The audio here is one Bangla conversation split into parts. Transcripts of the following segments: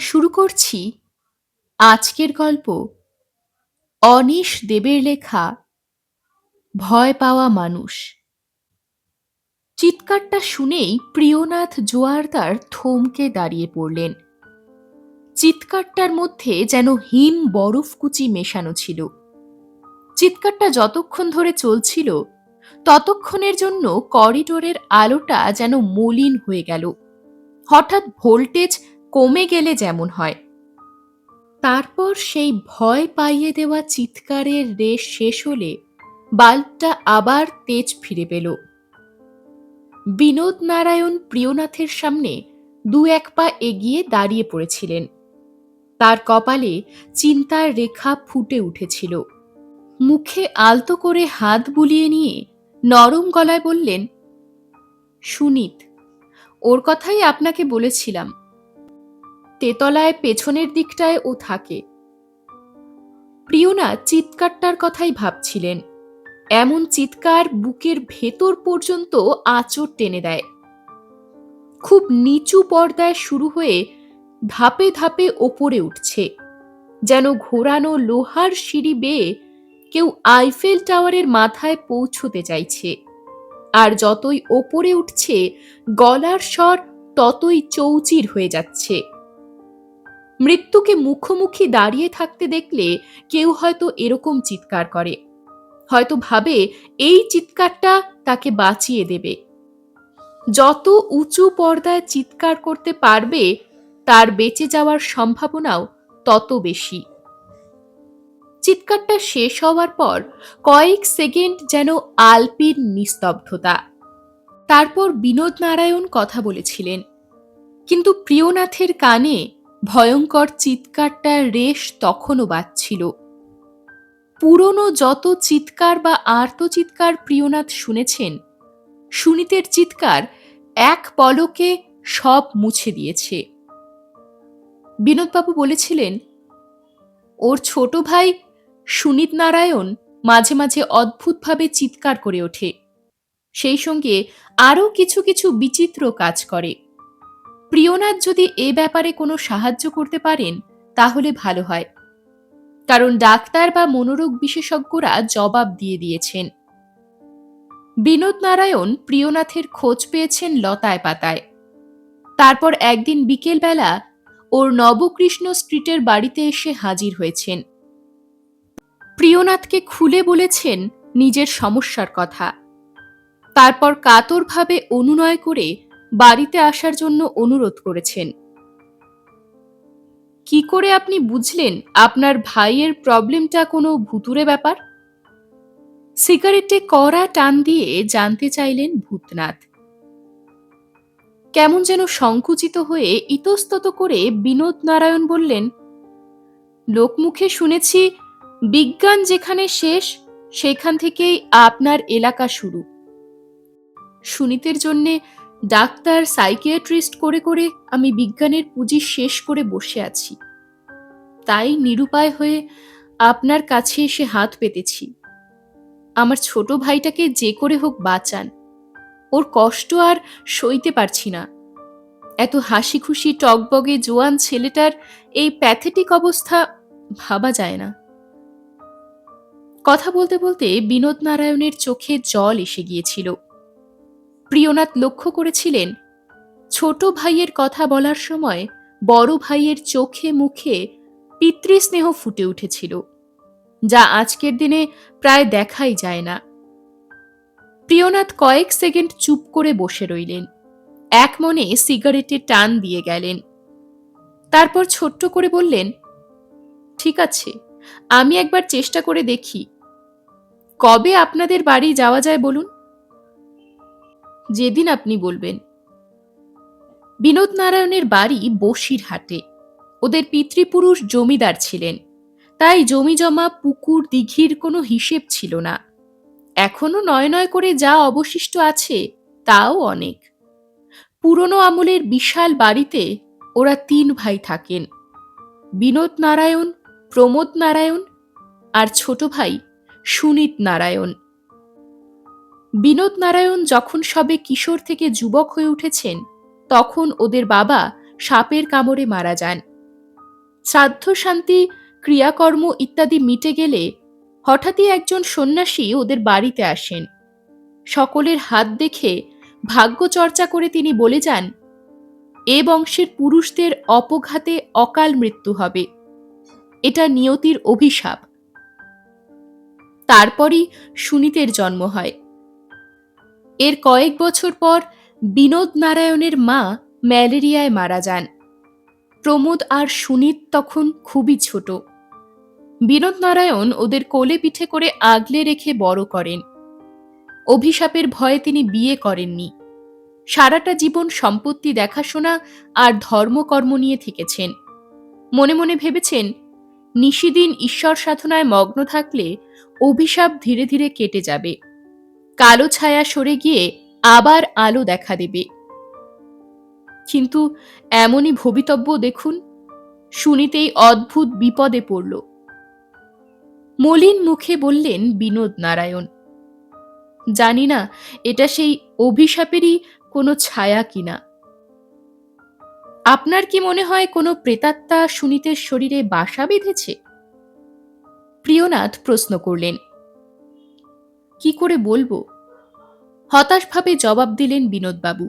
শুরু করছি আজকের গল্প। অনীশ দেবের লেখা ভয় পাওয়া মানুষ। চিৎকারটা শুনেই প্রিয়নাথ জোয়ারদার থমকে দাঁড়িয়ে পড়লেন। চিৎকারটার মধ্যে যেন হিম বরফকুচি মেশানো ছিল। চিৎকারটা যতক্ষণ ধরে চলছিল ততক্ষণের জন্য করিডোরের আলোটা যেন মলিন হয়ে গেল, হঠাৎ ভোল্টেজ কমে গেলে যেমন হয়। তারপর সেই ভয় পাইয়ে দেওয়া চিৎকারের রেশ শেষ হলে বাল্বটা আবার তেজ ফিরে পেল। বিনোদ নারায়ণ প্রিয়নাথের সামনে দু এক পা এগিয়ে দাঁড়িয়ে পড়েছিলেন। তার কপালে চিন্তার রেখা ফুটে উঠেছিল। মুখে আলতো করে হাত বুলিয়ে নিয়ে নরম গলায় বললেন, সুনীত, ওর কথাই আপনাকে বলেছিলাম। তেতলায় পেছনের দিকটায় ও থাকে। প্রিয়নাথ চিৎকারটার কথাই ভাবছিলেন। এমন চিৎকার বুকের ভেতর পর্যন্ত আঁচড় টেনে দেয়। খুব নিচু পর্দায় শুরু হয়ে ধাপে ধাপে ওপরে উঠছে, যেন ঘোরানো লোহার সিঁড়ি বেয়ে কেউ আইফেল টাওয়ারের মাথায় পৌঁছতে চাইছে। আর যতই ওপরে উঠছে গলার স্বর ততই চৌচির হয়ে যাচ্ছে। মৃত্যুকে মুখোমুখি দাঁড়িয়ে থাকতে দেখলে কেউ হয়তো এরকম চিৎকার করে, হয়তো ভাবে এই চিৎকারটা তাকে বাঁচিয়ে দেবে। যত উঁচু পর্দায় চিৎকার করতে পারবে তার বেঁচে যাওয়ার সম্ভাবনাও তত বেশি। চিৎকারটা শেষ হওয়ার পর কয়েক সেকেন্ড যেন আলপির নিস্তব্ধতা। তারপর বিনোদ নারায়ণ কথা বলেছিলেন, কিন্তু প্রিয়নাথের কানে ভয়ঙ্কর চিৎকারটার রেশ তখনও বাজছিল। পুরনো যত চিৎকার বা আর্তচিৎকার প্রিয়নাথ শুনেছেন, সুনীতের চিৎকার এক পলকে সব মুছে দিয়েছে। বিনোদবাবু বলেছিলেন, ওর ছোট ভাই সুনীত নারায়ণ মাঝে মাঝে অদ্ভুতভাবে চিৎকার করে ওঠে, সেই সঙ্গে আরও কিছু কিছু বিচিত্র কাজ করে। প্রিয়নাথ যদি এ ব্যাপারে কোনো সাহায্য করতে পারেন তাহলে ভালো হয়, কারণ ডাক্তার বা মনোরোগ বিশেষজ্ঞরা জবাব দিয়ে দিয়েছেন। বিনোদ নারায়ণ প্রিয়নাথের খোঁজ পেয়েছেন লতায় পাতায়। তারপর একদিন বিকেলবেলা ওর নবকৃষ্ণ স্ট্রিটের বাড়িতে এসে হাজির হয়েছেন। প্রিয়নাথকে খুলে বলেছেন নিজের সমস্যার কথা। তারপর কাতরভাবে অনুনয় করে বাড়িতে আসার জন্য অনুরোধ করেছেন। কি করে আপনি বুঝলেন আপনার ভাইয়ের প্রবলেমটা কোনো ভুতুরে ব্যাপার? সিগারেটে কড়া টান দিয়ে জানতে চাইলেন ভূতনাথ। কেমন যেন সংকুচিত হয়ে ইতস্তত করে বিনোদ নারায়ণ বললেন, লোকমুখে শুনেছি বিজ্ঞান যেখানে শেষ সেখান থেকেই আপনার এলাকা শুরু। সুনীতের জন্যে ডাক্তার সাইকিয়াট্রিস্ট করে করে আমি বিজ্ঞানের পুঁজি শেষ করে বসে আছি। তাই নিরুপায় হয়ে আপনার কাছে এসে হাত পেতেছি। আমার ছোট ভাইটাকে যে করে হোক বাঁচান, ওর কষ্ট আর সইতে পারছি না। এত হাসি খুশি টকবগে জোয়ান ছেলেটার এই প্যাথেটিক অবস্থা ভাবা যায় না। কথা বলতে বলতে বিনোদ নারায়ণের চোখে জল এসে গিয়েছিল। প্রিয়নাথ লক্ষ্য করেছিলেন ছোট ভাইয়ের কথা বলার সময় বড় ভাইয়ের চোখে মুখে পিতৃস্নেহ ফুটে উঠেছিল, যা আজকের দিনে প্রায় দেখাই যায় না। প্রিয়নাথ কয়েক সেকেন্ড চুপ করে বসে রইলেন, এক মনে সিগারেটে টান দিয়ে গেলেন। তারপর ছোট্ট করে বললেন, ঠিক আছে, আমি একবার চেষ্টা করে দেখি। কবে আপনাদের বাড়ি যাওয়া যায় বলুন? যেদিন আপনি বলবেন। বিনোদ নারায়ণের বাড়ি বসিরহাটে। ওদের পিতৃপুরুষ জমিদার ছিলেন, তাই জমিজমা পুকুর দিঘির কোনো হিসেব ছিল না। এখনো নয় নয় করে যা অবশিষ্ট আছে তাও অনেক। পুরনো আমলের বিশাল বাড়িতে ওরা 3 ভাই থাকেন, বিনোদ নারায়ণ, প্রমোদ নারায়ণ আর ছোট ভাই সুনীত নারায়ণ। বিনোদ নারায়ণ যখন সবে কিশোর থেকে যুবক হয়ে উঠেছেন তখন ওদের বাবা সাপের কামড়ে মারা যান। শ্রাদ্ধ শান্তি ক্রিয়াকর্ম ইত্যাদি মিটে গেলে হঠাৎই একজন সন্ন্যাসী ওদের বাড়িতে আসেন। সকলের হাত দেখে ভাগ্য চর্চা করে তিনি বলে যান, এ বংশের পুরুষদের অপঘাতে অকাল মৃত্যু হবে, এটা নিয়তির অভিশাপ। তারপরই সুনীতের জন্ম হয়। এর কয়েক বছর পর বিনোদ নারায়ণের মা ম্যালেরিয়ায় মারা যান। প্রমোদ আর সুনীত তখন খুবই ছোট। বিনোদ নারায়ণ ওদের কোলে পিঠে করে আগলে রেখে বড় করেন। অভিশাপের ভয়ে তিনি বিয়ে করেননি। সারাটা জীবন সম্পত্তি দেখাশোনা আর ধর্মকর্ম নিয়ে থেকেছেন। মনে মনে ভেবেছেন, নিশিদিন ঈশ্বর সাধনায় মগ্ন থাকলে অভিশাপ ধীরে ধীরে কেটে যাবে, কালো ছায়া সরে গিয়ে আবার আলো দেখা দেবে। কিন্তু এমনই ভবিতব্য দেখুন, শুনিতেই অদ্ভুত বিপদে পড়ল। মলিন মুখে বললেন বিনোদ নারায়ণ, জানি না এটা সেই অভিশাপেরই কোনো ছায়া কিনা। আপনার কি মনে হয় কোনো প্রেতাত্মা সুনীতের শরীরে বাসা বেঁধেছে? প্রিয়নাথ প্রশ্ন করলেন। কি করে বলবো? হতাশভাবে জবাব দিলেন বিনোদবাবু।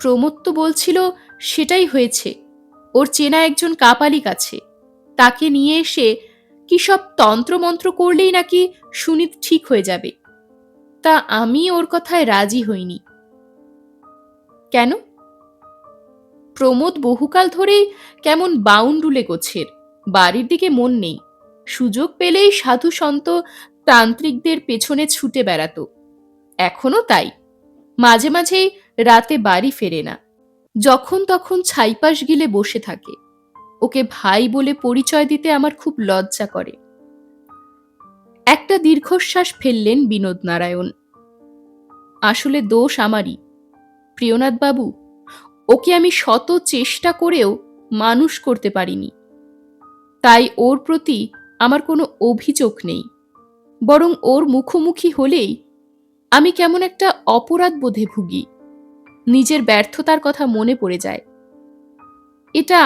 প্রমোদ তো বলছিল সেটাই হয়েছে। ওর চেনা একজন কাপালিক আছে, তাকে নিয়ে এসে কি সব তন্ত্রমন্ত্র করলেই নাকি সুনীত ঠিক হয়ে যাবে। তা আমি ওর কথায় রাজি হইনি। কেন? প্রমোদ বহুকাল ধরেই কেমন বাউন্ডুলে গোছের, বাড়ির দিকে মন নেই। সুযোগ পেলেই সাধু সন্ত তান্ত্রিকদের পেছনে ছুটে বেড়াতো, এখনো তাই। মাঝে মাঝেই রাতে বাড়ি ফেরে না, যখন তখন ছাইপাশ গিলে বসে থাকে। ওকে ভাই বলে পরিচয় দিতে আমার খুব লজ্জা করে। একটা দীর্ঘশ্বাস ফেললেন বিনোদ নারায়ণ। আসলে দোষ আমারই, প্রিয়নাথ বাবু। ওকে আমি শত চেষ্টা করেও মানুষ করতে পারিনি। তাই ওর প্রতি আমার কোনো অভিযোগ নেই, বরং ওর মুখোমুখি হলেই আমি কেমন একটা অপরাধ বোধে ভুগি। নিজের ব্যর্থতার কথা মনে পড়ে যায়। এটা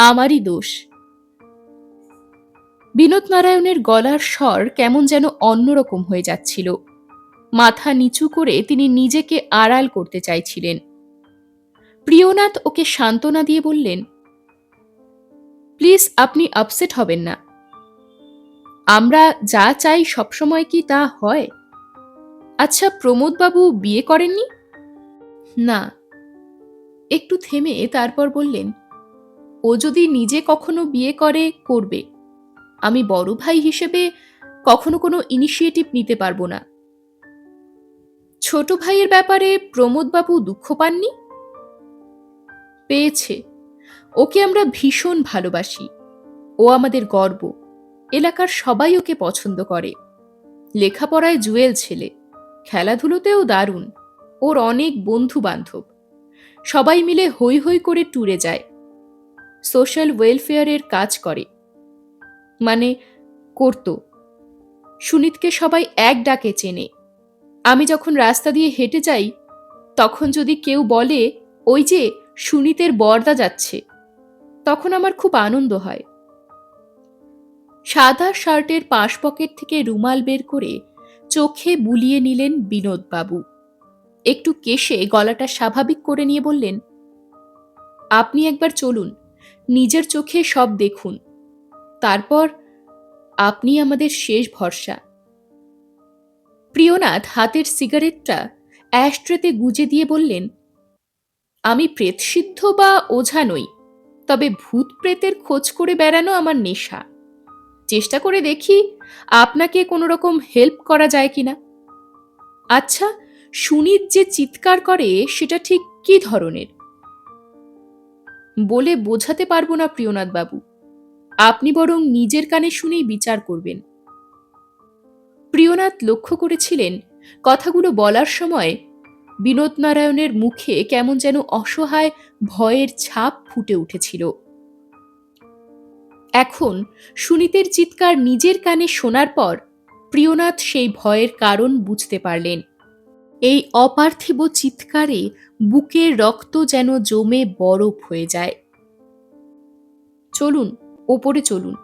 আমারই দোষ। বিনোদ নারায়ণের গলার স্বর কেমন যেন অন্যরকম হয়ে যাচ্ছিল। মাথা নিচু করে তিনি নিজেকে আড়াল করতে চাইছিলেন। প্রিয়নাথ ওকে সান্ত্বনা দিয়ে বললেন, প্লিজ আপনি আপসেট হবেন না। আমরা যা চাই সবসময় কি তা হয়? আচ্ছা, প্রমোদবাবু বিয়ে করেননি? না। একটু থেমে তারপর বললেন, ও যদি নিজে কখনো বিয়ে করে করবে। আমি বড় ভাই হিসেবে কখনো কোনো ইনিশিয়েটিভ নিতে পারবো না। ছোট ভাইয়ের ব্যাপারে প্রমোদবাবু দুঃখ পাননি? পেয়েছে। ওকে আমরা ভীষণ ভালোবাসি। ও আমাদের গর্ব। এলাকার সবাই ওকে পছন্দ করে। লেখাপড়ায় জুয়েল ছেলে, খেলাধুলোতেও দারুণ। ওর অনেক বন্ধু বান্ধব, সবাই মিলে হৈ হৈ করে ট্যুরে যায়। সোশ্যাল ওয়েলফেয়ারের কাজ করে, মানে করত। সুনীতকে সবাই এক ডাকে চেনে। আমি যখন রাস্তা দিয়ে হেঁটে যাই, তখন যদি কেউ বলে ওই যে সুনীতের বরদা যাচ্ছে, তখন আমার খুব আনন্দ হয়। সাদা শার্টের পাশ পকেট থেকে রুমাল বের করে চোখে বুলিয়ে নিলেন বিনোদবাবু। একটু কেশে গলাটা স্বাভাবিক করে নিয়ে বললেন, আপনি একবার চলুন, নিজের চোখে সব দেখুন। তারপর আপনি আমাদের শেষ ভরসা। প্রিয়নাথ হাতের সিগারেটটা অ্যাশট্রেতে গুজে দিয়ে বললেন, আমি প্রেতসিদ্ধ বা ওঝা নই, তবে ভূত প্রেতের খোঁজ করে বেড়ানো আমার নেশা। চেষ্টা করে দেখি আপনাকে কোনো রকম হেল্প করা যায় কিনা। আচ্ছা, সুনীত যে চিৎকার করে সেটা ঠিক কি ধরনের? বলে বোঝাতে পারবো না প্রিয়নাথ বাবু, আপনি বরং নিজের কানে শুনেই বিচার করবেন। প্রিয়নাথ লক্ষ্য করেছিলেন কথাগুলো বলার সময় বিনোদ নারায়ণের মুখে কেমন যেন অসহায় ভয়ের ছাপ ফুটে উঠেছিল। এখন সুনীতের চিৎকার নিজের কানে শোনার পর প্রিয়নাথ সেই ভয়ের কারণ বুঝতে পারলেন। এই অপার্থিব চিৎকারে বুকের রক্ত যেন জমে বরফ হয়ে যায়। চলুন, ওপরে চলুন।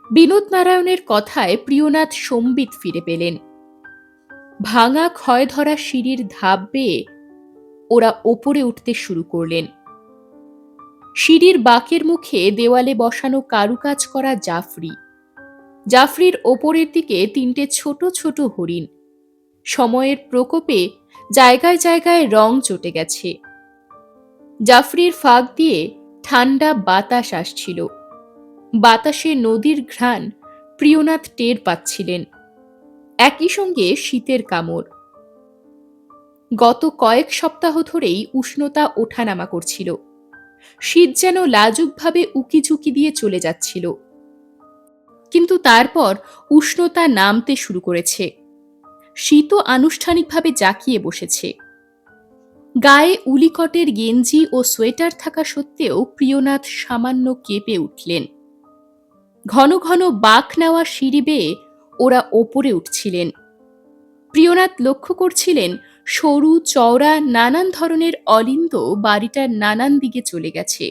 বিনোদ নারায়ণের কথায় প্রিয়নাথ সম্বিত ফিরে পেলেন। ভাঙা ক্ষয় ধরা সিঁড়ির ধাপ বেয়ে ওরা ওপরে উঠতে শুরু করলেন। সিঁড়ির বাঁকের মুখে দেওয়ালে বসানো কারুকাজ করা জাফরি। জাফরির ওপরের দিকে 3টে ছোট ছোট হরিণ। সময়ের প্রকোপে জায়গায় জায়গায় রং চটে গেছে। জাফরির ফাঁক দিয়ে ঠান্ডা বাতাস আসছিল। বাতাসে নদীর ঘ্রাণ প্রিয়নাথ টের পাচ্ছিলেন, একই সঙ্গে শীতের কামড়। গত কয়েক সপ্তাহ ধরেই উষ্ণতা ওঠানামা করছিল। শীত যেন লাজুকভাবে উকিঝুঁকি দিয়ে চলে যাচ্ছিল। কিন্তু তারপর উষ্ণতা নামতে শুরু করেছে। শীতও আনুষ্ঠানিকভাবে জাঁকিয়ে বসেছে। গায়ে উলিকটের গেঞ্জি ও সোয়েটার থাকা সত্ত্বেও প্রিয়নাথ সামান্য কেঁপে উঠলেন। ঘন ঘন বাঁক নেওয়া সিঁড়ি বেয়ে ওরা ওপরে উঠছিলেন। প্রিয়নাথ লক্ষ্য করছিলেন সরু চওড়া নানান ধরনের অলিন্দ বাড়িটার নানান দিকে চলে গেছে,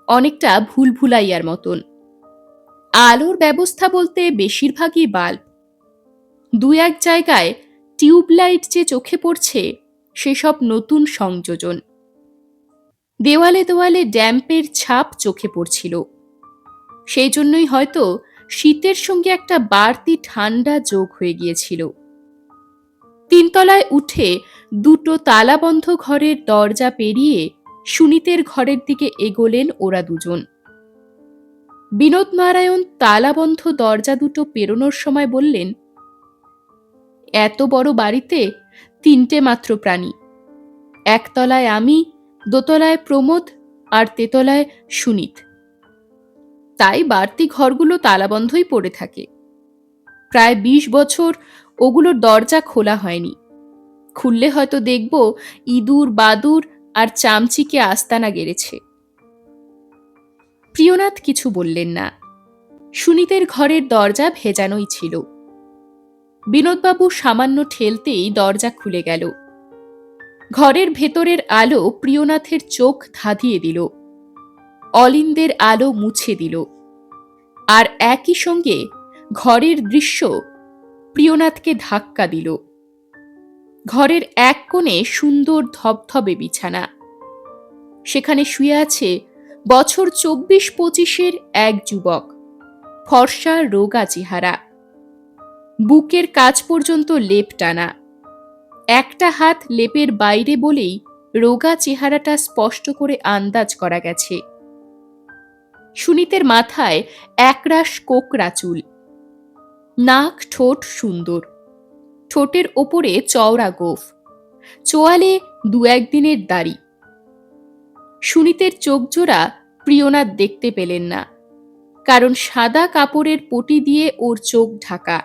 অনেকটা ভুলভুলাইয়ার মতন। আলোর ব্যবস্থা বলতে বেশিরভাগই বাল্ব। 2-1 জায়গায় টিউবলাইট যে চোখে পড়ছে সেসব নতুন সংযোজন। দেওয়ালে দেওয়ালে ড্যাম্পের ছাপ চোখে পড়ছিল। সেই জন্যই হয়তো শীতের সঙ্গে একটা বাড়তি ঠান্ডা যোগ হয়ে গিয়েছিল। 3 তলায় উঠে 2টো তালাবন্ধ ঘরের দরজা পেরিয়ে সুনীতের ঘরের দিকে এগোলেন ওরা দুজন। বিনোদ নারায়ণ তালাবন্ধ দরজা দুটো পেরোনোর সময় বললেন, এত বড় বাড়িতে 3টে মাত্র প্রাণী। 1 তলায় আমি, 2 তলায় প্রমোদ আর 3 তলায় সুনীত। তাই বাড়তি ঘরগুলো তালাবন্ধই পড়ে থাকে। প্রায় 20 বছর ওগুলোর দরজা খোলা হয়নি। খুললে হয়তো দেখব ইঁদুর বাদুর আর চামচিকে আস্তানা গেড়েছে। প্রিয়নাথ কিছু বললেন না। সুনীতের ঘরের দরজা ভেজানোই ছিল। বিনোদবাবু সামান্য ঠেলতেই দরজা খুলে গেল। ঘরের ভেতরের আলো প্রিয়নাথের চোখ ধাঁধিয়ে দিল, অলিন্দের আলো মুছে দিল। আর একই সঙ্গে ঘরের দৃশ্য প্রিয়নাথকে ধাক্কা দিল। ঘরের এক কোণে সুন্দর ধবধবে বিছানা। সেখানে শুয়ে আছে বছর 24-25-এর এক যুবক, ফর্সা রোগা চেহারা, বুকের কাছ পর্যন্ত লেপ টানা। একটা হাত লেপের বাইরে বলেই রোগা চেহারাটা স্পষ্ট করে আন্দাজ করা গেছে। সুনীতের মাথায় একরাশ কোকড়া চুল। নাক ঠোঁট সুন্দর, ঠোঁটের ওপরে চওড়া গোঁফ, চোয়ালে 2-1 দিনের দাড়ি। সুনীতের চোখজোড়া প্রিয়নাথ দেখতে পেলেন না, কারণ সাদা কাপড়ের পটি দিয়ে ওর চোখ ঢাকা।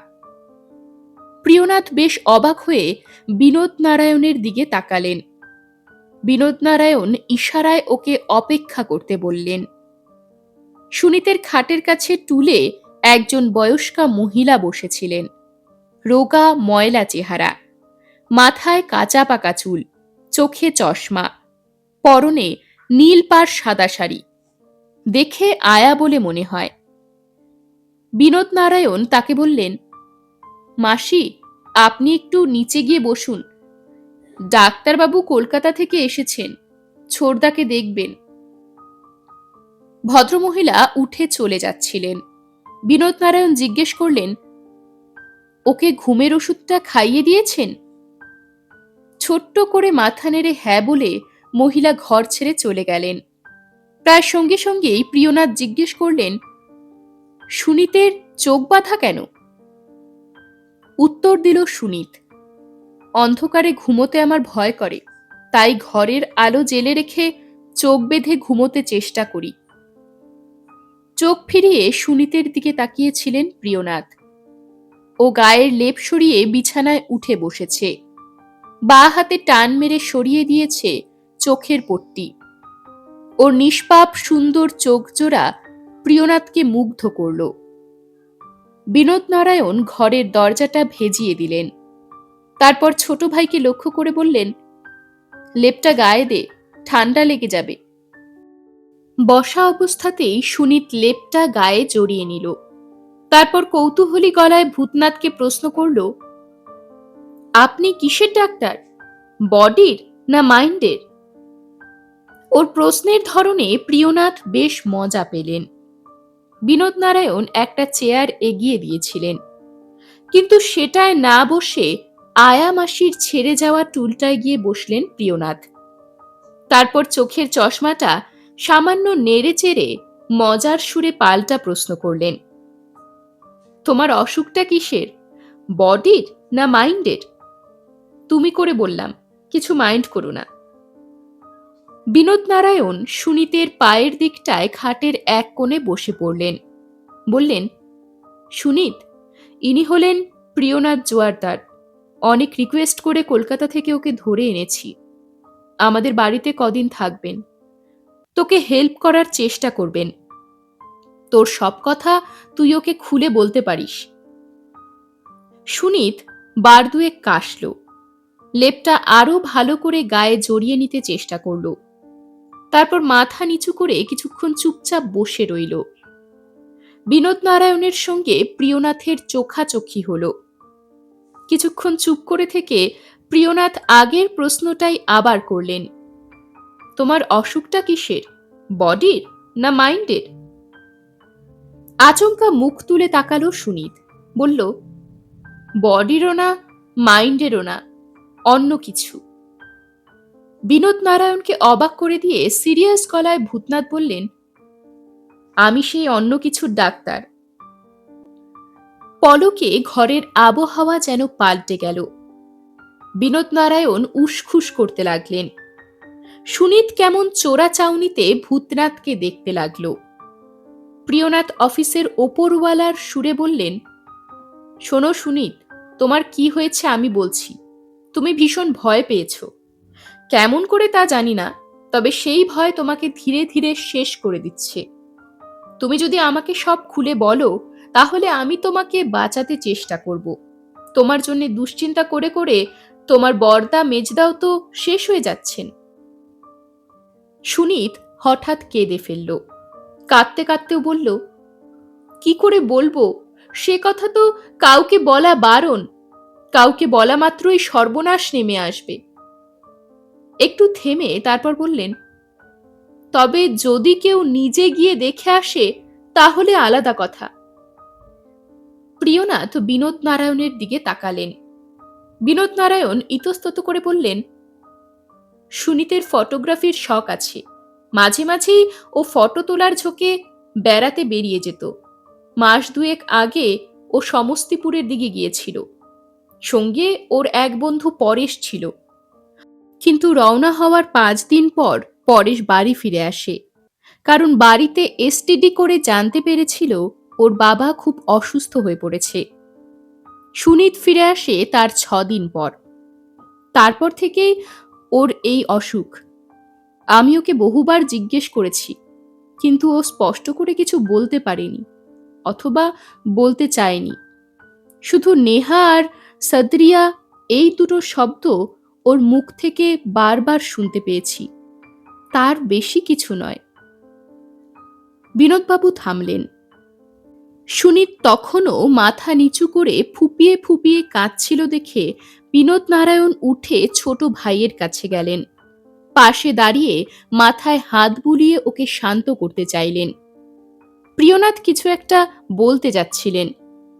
প্রিয়নাথ বেশ অবাক হয়ে বিনোদ নারায়ণের দিকে তাকালেন। বিনোদ নারায়ণ ইশারায় ওকে অপেক্ষা করতে বললেন। সুনীতের খাটের কাছে টুলে একজন বয়স্কা মহিলা বসেছিলেন। রোগা ময়লা চেহারা, মাথায় কাঁচা পাকা চুল, চোখে চশমা, পরনে নীল পাড় সাদা শাড়ি। দেখে আয়া বলে মনে হয়। বিনোদ নারায়ণ তাকে বললেন, মাসি, আপনি একটু নিচে গিয়ে বসুন। ডাক্তারবাবু কলকাতা থেকে এসেছেন, ছোড়দাকে দেখবেন। ভদ্রমহিলা উঠে চলে যাচ্ছিলেন। বিনোদ নারায়ণ জিজ্ঞেস করলেন, ওকে ঘুমের ওষুধটা খাইয়ে দিয়েছেন? ছোট্ট করে মাথা নেড়ে হ্যাঁ বলে মহিলা ঘর ছেড়ে চলে গেলেন। প্রায় সঙ্গে সঙ্গেই প্রিয়নাথ জিজ্ঞেস করলেন, সুনীতের চোখ বাঁধা কেন? উত্তর দিল সুনীত, অন্ধকারে ঘুমোতে আমার ভয় করে, তাই ঘরের আলো জ্বেলে রেখে চোখ বেঁধে ঘুমোতে চেষ্টা করি। চোখ ফিরিয়ে সুনীতের দিকে তাকিয়েছিলেন প্রিয়নাথ। ও গায়ের লেপ সরিয়ে বিছানায় উঠে বসেছে। বাঁ হাতে টান মেরে সরিয়ে দিয়েছে চোখের পট্টি। ওর নিষ্পাপ সুন্দর চোখ জোড়া প্রিয়নাথকে মুগ্ধ করল। বিনোদ নারায়ণ ঘরের দরজাটা ভেজিয়ে দিলেন। তারপর ছোট ভাইকে লক্ষ্য করে বললেন, লেপটা গায়ে দে, ঠান্ডা লেগে যাবে। বসা অবস্থাতেই সুনীত লেপটা গায়ে জড়িয়ে নিল। তারপর কৌতূহলী গলায় ভূতনাথকে প্রশ্ন করল, আপনি কিসের ডাক্তার, বডির না মাইন্ডের? ওর প্রশ্নের ধরনে প্রিয়নাথ বেশ মজা পেলেন। বিনোদ নারায়ণ একটা চেয়ার এগিয়ে দিয়েছিলেন, কিন্তু সেটায় না বসে আয়া মাসির ছেড়ে যাওয়া টুলটায় গিয়ে বসলেন প্রিয়নাথ। তারপর চোখের চশমাটা সামান্য নেড়ে চেড়ে মজার সুরে পাল্টা প্রশ্ন করলেন, তোমার অসুখটা কিসের, বডির না মাইন্ডের? তুমি করে বললাম, কিছু মাইন্ড করো না। বিনোদ নারায়ণ সুনীতের পায়ের দিকটায় খাটের এক কোণে বসে পড়লেন। বললেন, সুনীত, ইনি হলেন প্রিয়নাথ জোয়ারদার। অনেক রিকোয়েস্ট করে কলকাতা থেকে ওকে ধরে এনেছি। আমাদের বাড়িতে কদিন থাকবেন, তোকে হেল্প করার চেষ্টা করবেন। তোর সব কথা তুই ওকে খুলে বলতে পারিস। সুনীত বার দুয়েক কাশল, লেপটা আরো ভালো করে গায়ে জড়িয়ে নিতে চেষ্টা করল। তারপর মাথা নিচু করে কিছুক্ষণ চুপচাপ বসে রইল। বিনোদ নারায়ণের সঙ্গে প্রিয়নাথের চোখাচোখি হল। কিছুক্ষণ চুপ করে থেকে প্রিয়নাথ আগের প্রশ্নটাই আবার করলেন, তোমার অসুখটা কিসের, বডির না মাইন্ডের? আচমকা মুখ তুলে তাকালো সুনীত। বলল, বডিরও না মাইন্ডেরও না, অন্য কিছু। বিনোদ নারায়ণকে অবাক করে দিয়ে সিরিয়াস গলায় ভূতনাথ বললেন, আমি সেই অন্য কিছুর ডাক্তার। পলকে ঘরের আবহাওয়া যেন পাল্টে গেল। বিনোদ নারায়ণ উসখুস করতে লাগলেন। সুনীত কেমন চোরা চাউনিতে ভূতনাথকে দেখতে লাগল। প্রিয়নাথ অফিসের ওপরওয়ালার সুরে বললেন, শোনো সুনীত, তোমার কি হয়েছে আমি বলছি। তুমি ভীষণ ভয় পেয়েছ, কেমন করে তা জানি না, তবে সেই ভয় তোমাকে ধীরে ধীরে শেষ করে দিচ্ছে। তুমি যদি আমাকে সব খুলে বলো, তাহলে আমি তোমাকে বাঁচাতে চেষ্টা করব। তোমার জন্য দুশ্চিন্তা করে করে তোমার বড়দা মেজদাও তো শেষ হয়ে যাচ্ছেন। সুনীত হঠাৎ কেঁদে ফেলল। কাঁদতে কাঁদতেও বলল, কি করে বলবো, সে কথা তো কাউকে বলা বারণ। কাউকে বলা মাত্রই সর্বনাশ নেমে আসবে। একটু থেমে তারপর বললেন, তবে যদি কেউ নিজে গিয়ে দেখে আসে তাহলে আলাদা কথা। প্রিয়নাথ বিনোদ নারায়ণের দিকে তাকালেন। বিনোদ নারায়ণ ইতস্তত করে বললেন, সুনীতের ফটোগ্রাফির শখ আছে। মাঝে মাঝেই ও ফটো তোলার ঝোঁকে বেড়াতে বেরিয়ে যেত। মাস দুয়েক আগে ও সমস্তিপুরের দিকে গিয়েছিল। সঙ্গে ওর এক বন্ধু পরেশ ছিল। কিন্তু রওনা হওয়ার 5 দিন পর পরেশ বাড়ি ফিরে আসে, কারণ বাড়িতে এসটিডি করে জানতে পেরেছিল ওর বাবা খুব অসুস্থ হয়ে পড়েছে। সুনীত ফিরে আসে তার 6 দিন পর। তারপর থেকেই ওর এই অসুখ। আমি ওকে বহুবার জিজ্ঞেস করেছি, কিন্তু ও স্পষ্ট করে কিছু বলতে পারেনি, অথবা বলতে চায়নি। শুধু নেহা আর সদরিয়া, এই দুটো শব্দ ওর মুখ থেকে বারবার শুনতে পেয়েছি, তার বেশি কিছু নয়। বিনোদবাবু থামলেন। সুনীত তখনও মাথা নিচু করে ফুপিয়ে ফুপিয়ে কাঁদছিল দেখে বিনোদ নারায়ণ উঠে ছোট ভাইয়ের কাছে গেলেন। পাশে দাঁড়িয়ে মাথায় হাত বুলিয়ে ওকে শান্ত করতে চাইলেন। প্রিয়নাথ কিছু একটা বলতে যাচ্ছিলেন,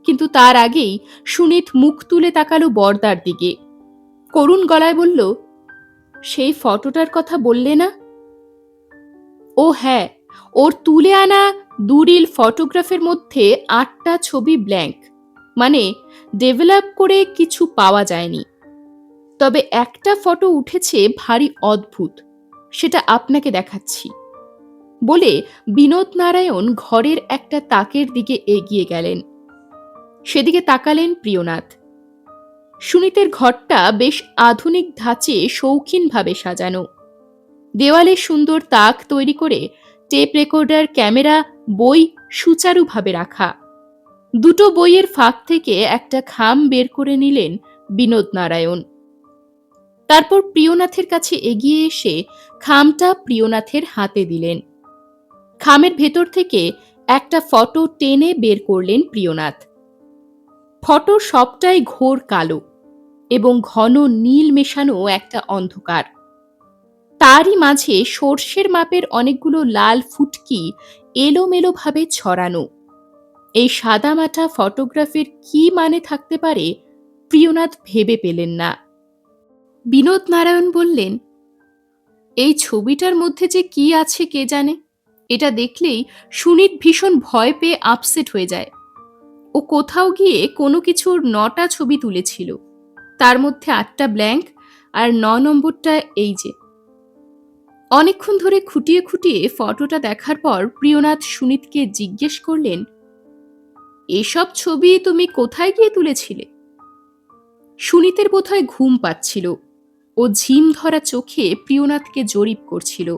কিন্তু তার আগেই সুনীত মুখ তুলে তাকালো বর্দার দিকে। করুণ গলায় বলল, সেই ফটোটার কথা বললে না? ও হ্যাঁ, ওর তুলে আনা 2 রিল ফটোগ্রাফের মধ্যে 8টা ছবি ব্ল্যাঙ্ক, মানে ডেভেলপ করে কিছু পাওয়া যায়নি। তবে একটা ফটো উঠেছে ভারী অদ্ভুত, সেটা আপনাকে দেখাচ্ছি বলে বিনোদ নারায়ণ ঘরের একটা তাকের দিকে এগিয়ে গেলেন। সেদিকে তাকালেন প্রিয়নাথ। সুনীতের ঘরটা বেশ আধুনিক ধাঁচে শৌখিনভাবে সাজানো। দেওয়ালে সুন্দর তাক তৈরি করে টেপ রেকর্ডার, ক্যামেরা, বই সুচারুভাবে রাখা। 2টো বইয়ের ফাঁক থেকে একটা খাম বের করে নিলেন বিনোদ নারায়ণ। তারপর প্রিয়নাথের কাছে এগিয়ে এসে খামটা প্রিয়নাথের হাতে দিলেন। খামের ভেতর থেকে একটা ফটো টেনে বের করলেন প্রিয়নাথ। ফটো সবটাই ঘোর কালো এবং ঘন নীল মেশানো একটা অন্ধকার। তারই মাঝে সর্ষের মাপের অনেকগুলো লাল ফুটকি এলোমেলোভাবে ছড়ানো। এই সাদামাটা ফটোগ্রাফির কি মানে থাকতে পারে প্রিয়নাথ ভেবে পেলেন না। বিনোদ নারায়ণ বললেন, এই ছবিটার মধ্যে যে কি আছে কে জানে। এটা দেখলেই সুনীত ভীষণ ভয় পেয়ে আপসেট হয়ে যায়। ও কোথাও গিয়ে কোনো কিছুর ৯টা ছবি তুলেছিল, তার মধ্যে ৮টা ব্ল্যাঙ্ক আর ৯ নম্বরটা এই যে। অনেকক্ষণ ধরে খুঁটিয়ে খুঁটিয়ে ফটোটা দেখার পর প্রিয়নাথ সুনীতকে জিজ্ঞেস করলেন, এসব ছবি তুমি কোথায় গিয়ে তুলেছিলে? সুনীতের বোধহয় ঘুম পাচ্ছিল। ও ঝিম ধরা চোখে প্রিয়নাথকে জরিপ করছিল।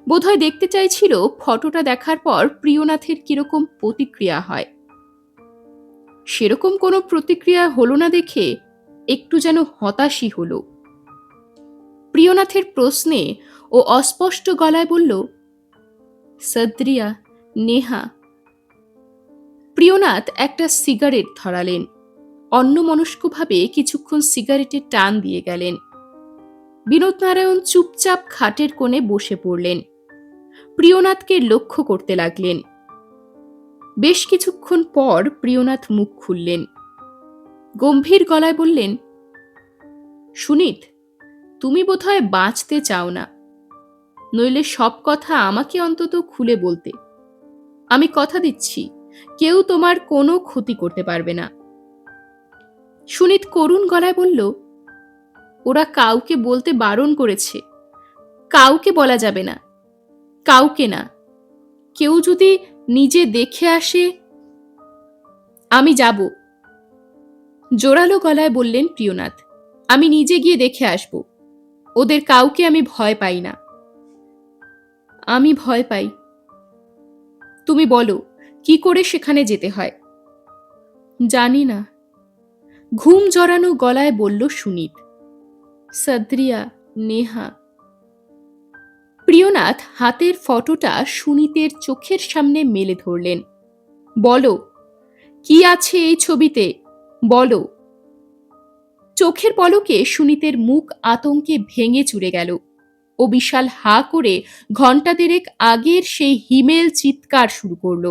বোধহয় দেখতে চাইছিল ফটোটা দেখার পর প্রিয়নাথের কিরকম প্রতিক্রিয়া হয়। সেরকম কোনো প্রতিক্রিয়া হলো না দেখে একটু যেন হতাশই হলো। প্রিয়নাথের প্রশ্নে ও অস্পষ্ট গলায় বলল, সদ্রিয়া, নেহা। প্রিয়নাথ একটা সিগারেট ধরালেন। অন্যমনস্কভাবে কিছুক্ষণ সিগারেটে টান দিয়ে গেলেন। বিনোদ নারায়ণ চুপচাপ খাটের কোণে বসে পড়লেন। প্রিয়নাথকে লক্ষ্য করতে লাগলেন। বেশ কিছুক্ষণ পর প্রিয়নাথ মুখ খুললেন। গম্ভীর গলায় বললেন, সুনীত, তুমি বোধহয় বাঁচতে চাও না। নইলে সব কথা আমাকে অন্তত খুলে বলতে। আমি কথা দিচ্ছি, কেউ তোমার কোনো ক্ষতি করতে পারবে না। সুনীত করুণ গলায় বলল, ওরা কাউকে বলতে বারণ করেছে। কাউকে বলা যাবে না, কাউকে না। কেউ যদি নিজে দেখে আসে। আমি যাব, জোরালো গলায় বললেন প্রিয়নাথ। আমি নিজে গিয়ে দেখে আসব। ওদের কাউকে আমি ভয় পাই না। আমি ভয় পাই। তুমি বলো, কি করে সেখানে যেতে হয়? জানি না, ঘুম জড়ানো গলায় বলল সুনীত। সদ্রিয়া, নেহা। প্রিয়নাথ হাতের ফটোটা সুনীতের চোখের সামনে মেলে ধরলেন। বলো, কি আছে এই ছবিতে? বলো। চোখের পলকে সুনীতের মুখ আতঙ্কে ভেঙে চুরে গেল। ও বিশাল হা করে ঘণ্টা দেড়েক আগের সেই হিমেল চিৎকার শুরু করল।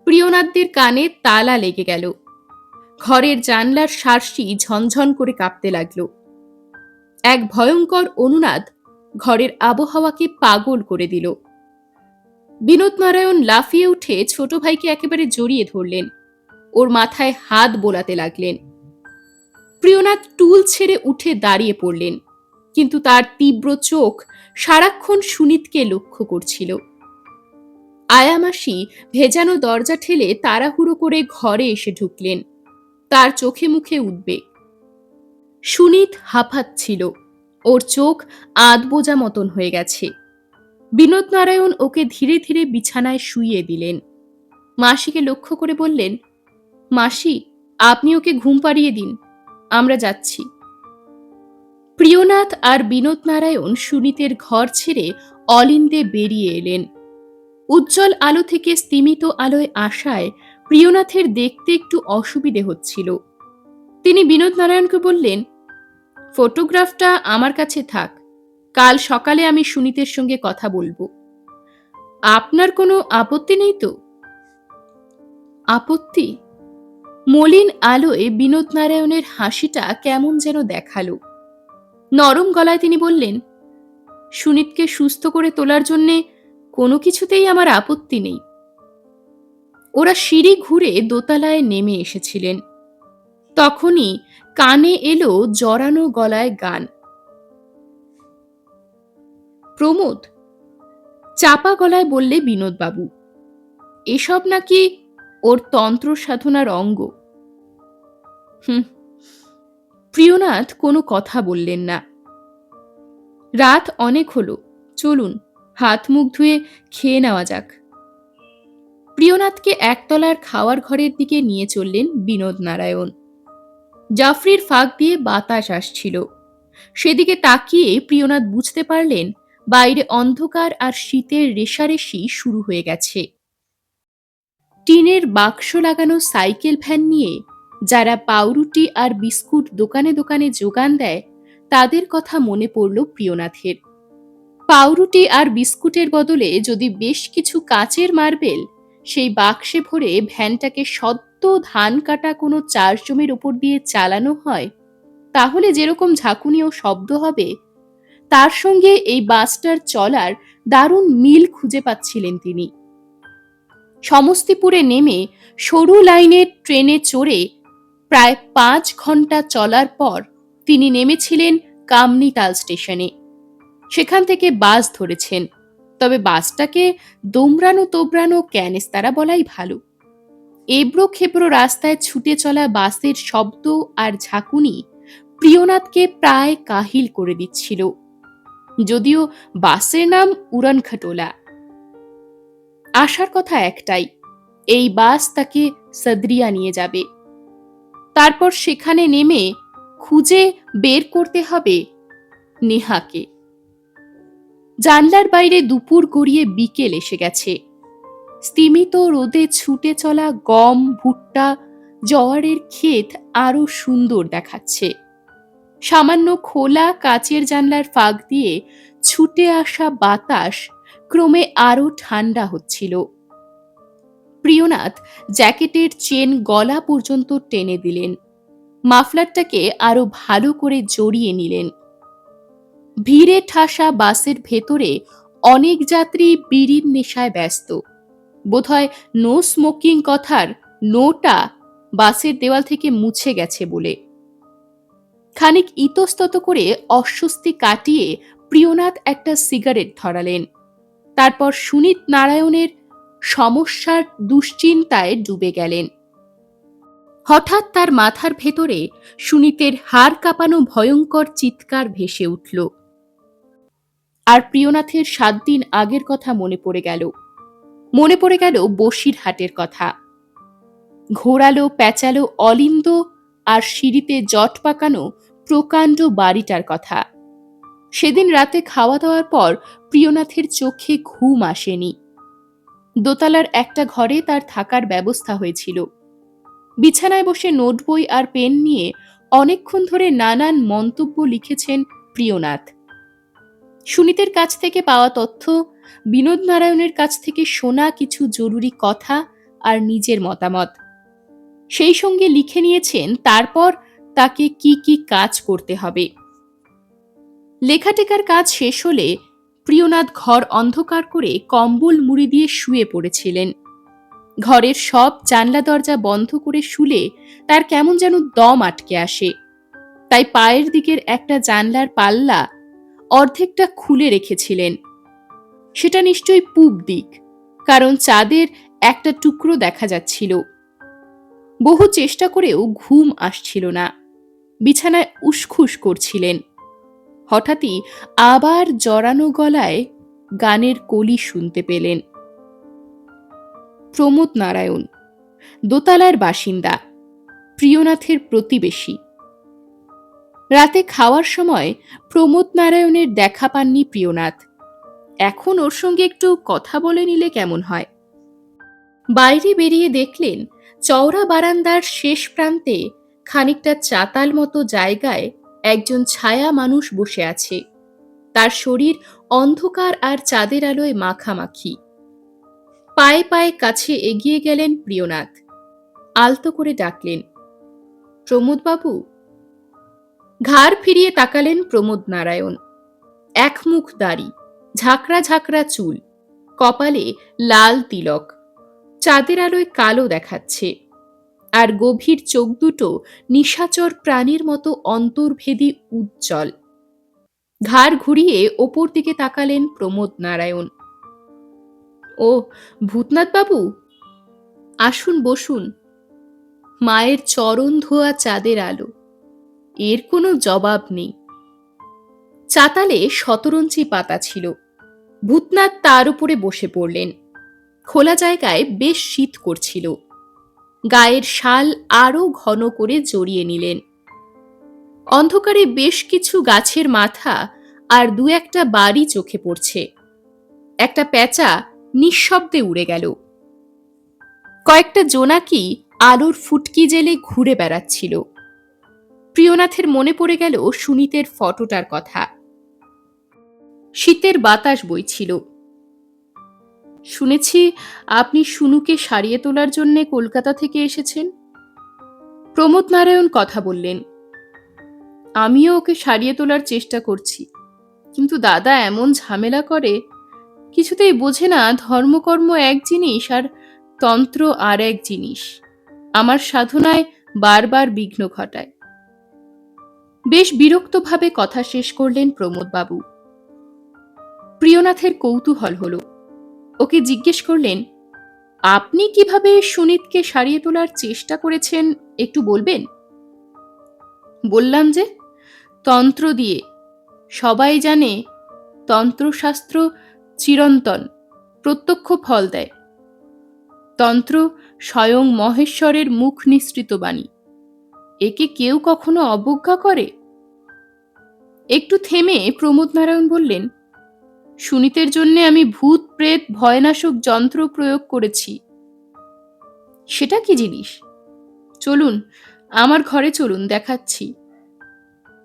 প্রিয়নাথদের কানে তালা লেগে গেল। ঘরের জানলার শার্সি ঝনঝন করে কাঁপতে লাগল। এক ভয়ঙ্কর অনুনাদ ঘরের আবহাওয়াকে পাগল করে দিল। বিনোদ নারায়ণ লাফিয়ে উঠে ছোট ভাইকে একেবারে জড়িয়ে ধরলেন। ওর মাথায় হাত বোলাতে লাগলেন। প্রিয়নাথ টুল ছেড়ে উঠে দাঁড়িয়ে পড়লেন, কিন্তু তার তীব্র চোখ সারাক্ষণ সুনীতকে লক্ষ্য করছিল। আয়ামাসি ভেজানো দরজা ঠেলে তাড়াহুড়ো করে ঘরে এসে ঢুকলেন। তার চোখে মুখে উদ্বেগ। সুনীত হাঁপাচ্ছিল। ওর চোখ আধবোজা মতন হয়ে গেছে। বিনোদ নারায়ণ ওকে ধীরে ধীরে বিছানায় শুইয়ে দিলেন। মাসিকে লক্ষ্য করে বললেন, মাসি, আপনি ওকে ঘুম পাড়িয়ে দিন, আমরা যাচ্ছি। প্রিয়নাথ আর বিনোদ নারায়ণ সুনীতের ঘর ছেড়ে অলিন্দে বেরিয়ে এলেন। উজ্জ্বল আলো থেকে স্তিমিত আলোয় আসায় প্রিয়নাথের দেখতে একটু অসুবিধে হচ্ছিল। তিনি বিনোদ নারায়ণকে বললেন, ফটোগ্রাফটা আমার কাছে থাক, কাল সকালে আমি সুনীতের সঙ্গে কথা বলবো। আপনার কোনো আপত্তি নেই তো? আপত্তি? মলিন আলোয় বিনোদ নারায়ণের হাসিটা কেমন যেন দেখালো। নরম গলায় তিনি বললেন, সুনীতকে সুস্থ করে তোলার জন্যে কোনো কিছুতেই আমার আপত্তি নেই। ওরা সিঁড়ি ঘুরে দোতলায় নেমে এসেছিলেন। তখনই কানে এলো জড়ানো গলায় গান। প্রমোদ, চাপা গলায় বললে বিনোদবাবু, এসব নাকি ওর তন্ত্র সাধনার অঙ্গ। প্রিয়নাথ কোনো কথা বললেন না। রাত অনেক হলো, চলুন হাত মুখ ধুয়ে খেয়ে নেওয়া যাক। প্রিয়নাথকে একতলার খাওয়ার ঘরের দিকে নিয়ে চললেন বিনোদ নারায়ণ। জাফরির ফাঁক দিয়ে বাতাস আসছিল। সেদিকে তাকিয়ে প্রিয়নাথ বুঝতে পারলেন বাইরে অন্ধকার আর শীতের রেষারেষি শুরু হয়ে গেছে। টিনের বাক্স লাগানো সাইকেল ভ্যান নিয়ে যারা পাউরুটি আর বিস্কুট দোকানে দোকানে যোগান দেয়, তাদের কথা মনে পড়ল প্রিয়নাথের। পাউরুটি আর বিস্কুটের বদলে যদি বেশ কিছু কাচের মার্বেল সেই বাক্সে ভরে ভ্যানটাকে সদ্য ধান কাটা কোনো চাষ জমির ওপর দিয়ে চালানো হয়, তাহলে যেরকম ঝাঁকুনি ও শব্দ হবে, তার সঙ্গে এই বাসটার চলার দারুণ মিল খুঁজে পাচ্ছিলেন তিনি। সমস্তিপুরে নেমে সরু লাইনের ট্রেনে চড়ে প্রায় 5 ঘন্টা চলার পর তিনি নেমেছিলেন কামনীতাল স্টেশনে। সেখান থেকে বাস ধরেছেন, তবে বাসটাকে দোমড়ানো তোবড়ানো ক্যানেস্তারা বলাই ভালো। এবড়ো খেবড়ো রাস্তায় ছুটে চলা বাসের শব্দ আর ঝাঁকুনি প্রিয়নাথকে প্রায় কাহিল করে দিচ্ছিল। যদিও বাসের নাম উড়ান খটোলা। আসার কথা একটাই, এই বাস তাকে সদরিয়া নিয়ে যাবে। তারপর সেখানে নেমে খুঁজে বের করতে হবে নেহাকে। জানলার বাইরে দুপুর গড়িয়ে বিকেল এসে গেছে। স্তিমিত রোদে ছুটে চলা গম, ভুট্টা, জোয়ারের ক্ষেত আরো সুন্দর দেখাচ্ছে। সামান্য খোলা কাচের জানলার ফাঁক দিয়ে ছুটে আসা বাতাস ক্রমে আরো ঠান্ডা হচ্ছিল। প্রিয়নাথ জ্যাকেটের চেন গলা পর্যন্ত টেনে দিলেন, মাফলারটাকে আরো ভালো করে জড়িয়ে নিলেন। ভিড়ে ঠাসা বাসের ভেতরে অনেক যাত্রী বিড়ির নেশায় ব্যস্ত। বোধহয় নো স্মোকিং কথার নোটা বাসের দেওয়াল থেকে মুছে গেছে বলে। খানিক ইতস্তত করে অস্বস্তি কাটিয়ে প্রিয়নাথ একটা সিগারেট ধরালেন। তারপর সুনীত নারায়ণের সমস্যার দুশ্চিন্তায় ডুবে গেলেন। হঠাৎ তার মাথার ভেতরে সুনীতের হাড় কাঁপানো ভয়ঙ্কর চিৎকার ভেসে উঠল। আর প্রিয়নাথের 7 দিন আগের কথা মনে পড়ে গেল। মনে পড়ে গেল বসিরহাটের কথা। ঘোরালো প্যাঁচালো অলিন্দ আর সিঁড়িতে জট পাকানো প্রকাণ্ড বাড়িটার কথা। সেদিন রাতে খাওয়া দাওয়ার পর প্রিয়নাথের চোখে ঘুম আসেনি। দোতলার একটা ঘরে তার থাকার ব্যবস্থা হয়েছিল। বিছানায় বসে নোটবই আর পেন নিয়ে অনেকক্ষণ ধরে নানান মন্তব্য লিখেছেন প্রিয়নাথ। সুনীতের কাছ থেকে পাওয়া তথ্য, বিনোদ নারায়ণের কাছ থেকে শোনা কিছু জরুরি কথা আর নিজের মতামত সেই সঙ্গে লিখে নিয়েছেন তারপর তাকে কি কি কাজ করতে হবে। লেখাটেকার কাজ শেষ হলে প্রিয়নাথ ঘর অন্ধকার করে কম্বল মুড়ি দিয়ে শুয়ে পড়েছিলেন। ঘরের সব জানলা দরজা বন্ধ করে শুলে তার কেমন যেন দম আটকে আসে। তাই পায়ের দিকের একটা জানলার পাল্লা অর্ধেকটা খুলে রেখেছিলেন। সেটা নিশ্চয়ই পূব দিক, কারণ চাঁদের একটা টুকরো দেখা যাচ্ছিল। বহু চেষ্টা করেও ঘুম আসছিল না। বিছানায় উসখুস করছিলেন। হঠাৎই আবার জড়ানো গলায় গানের কলি শুনতে পেলেন। প্রমোদ নারায়ণ, দোতলার বাসিন্দা, প্রিয়নাথের প্রতিবেশী। রাতে খাওয়ার সময় প্রমোদ নারায়ণের দেখা পাননি প্রিয়নাথ। এখন ওর সঙ্গে একটু কথা বলে নিলে কেমন হয়। বাইরে বেরিয়ে দেখলেন চওড়া বারান্দার শেষ প্রান্তে খানিকটা চাতাল মতো জায়গায় একজন ছায়া মানুষ বসে আছে। তার শরীর অন্ধকার আর চাঁদের আলোয় মাখামাখি। পায়ে পায়ে কাছে এগিয়ে গেলেন প্রিয়নাথ। আলতো করে ডাকলেন, প্রমোদবাবু। ঘাড় ফিরিয়ে তাকালেন প্রমোদ নারায়ণ। এক মুখ দাড়ি, ঝাঁকড়া ঝাঁকড়া চুল, কপালে লাল তিলক, চাঁদের আলোয় কালো দেখাচ্ছে। আর গভীর চোখ দুটো নিশাচর প্রাণীর মতো অন্তর্ভেদী উজ্জ্বল। ঘাড় ঘুরিয়ে ওপর দিকে তাকালেন প্রমোদ নারায়ণ। ও ভূতনাথ বাবু, আসুন বসুন। মায়ের চরণ ধোয়া চাঁদের আলো, এর কোনো জবাব নেই। চাতালে শতরঞ্চি পাতা ছিল। ভূতনাথ তার উপরে বসে পড়লেন। খোলা জায়গায় বেশ শীত করছিল। গায়ের শাল আরো ঘন করে জড়িয়ে নিলেন। অন্ধকারে বেশ কিছু গাছের মাথা আর দু একটা বাড়ি চোখে পড়ছে। একটা পেঁচা নিঃশব্দে উড়ে গেল। কয়েকটা জোনাকি আলোর ফুটকি জেলে ঘুরে বেড়াচ্ছিল। প্রিয়নাথের মনে পড়ে গেল সুনীতের ফটোটার কথা। শীতের বাতাস বইছিল। শুনেছি আপনি সুনুকে সারিয়ে তোলার জন্য কলকাতা থেকে এসেছেন। প্রমোদ নারায়ণ কথা বললেন। আমিও ওকে সারিয়ে তোলার চেষ্টা করছি, কিন্তু দাদা এমন ঝামেলা করে, কিছুতেই বোঝে না ধর্মকর্ম এক জিনিস আর তন্ত্র আর এক জিনিস। আমার সাধনায় বারবার বিঘ্ন ঘটায়। বেশ বিরক্তভাবে কথা শেষ করলেন প্রমোদবাবু। প্রিয়নাথের কৌতূহল হল। ওকে জিজ্ঞেস করলেন, আপনি কিভাবে সুনীতকে সারিয়ে তোলার চেষ্টা করেছেন একটু বলবেন? বললাম যে, তন্ত্র দিয়ে। সবাই জানে তন্ত্রশাস্ত্র চিরন্তন, প্রত্যক্ষ ফল দেয়। তন্ত্র স্বয়ং মহেশ্বরের মুখ নিঃসৃত বাণী। একে কেউ কখনো অবজ্ঞা করে? একটু থেমে প্রমোদ নারায়ণ বললেন, সুনীতের জন্য আমি ভূত প্রেত ভয়নাশক যন্ত্র প্রয়োগ করেছি। সেটা কি জিনিস? চলুন, আমার ঘরে চলুন, দেখাচ্ছি।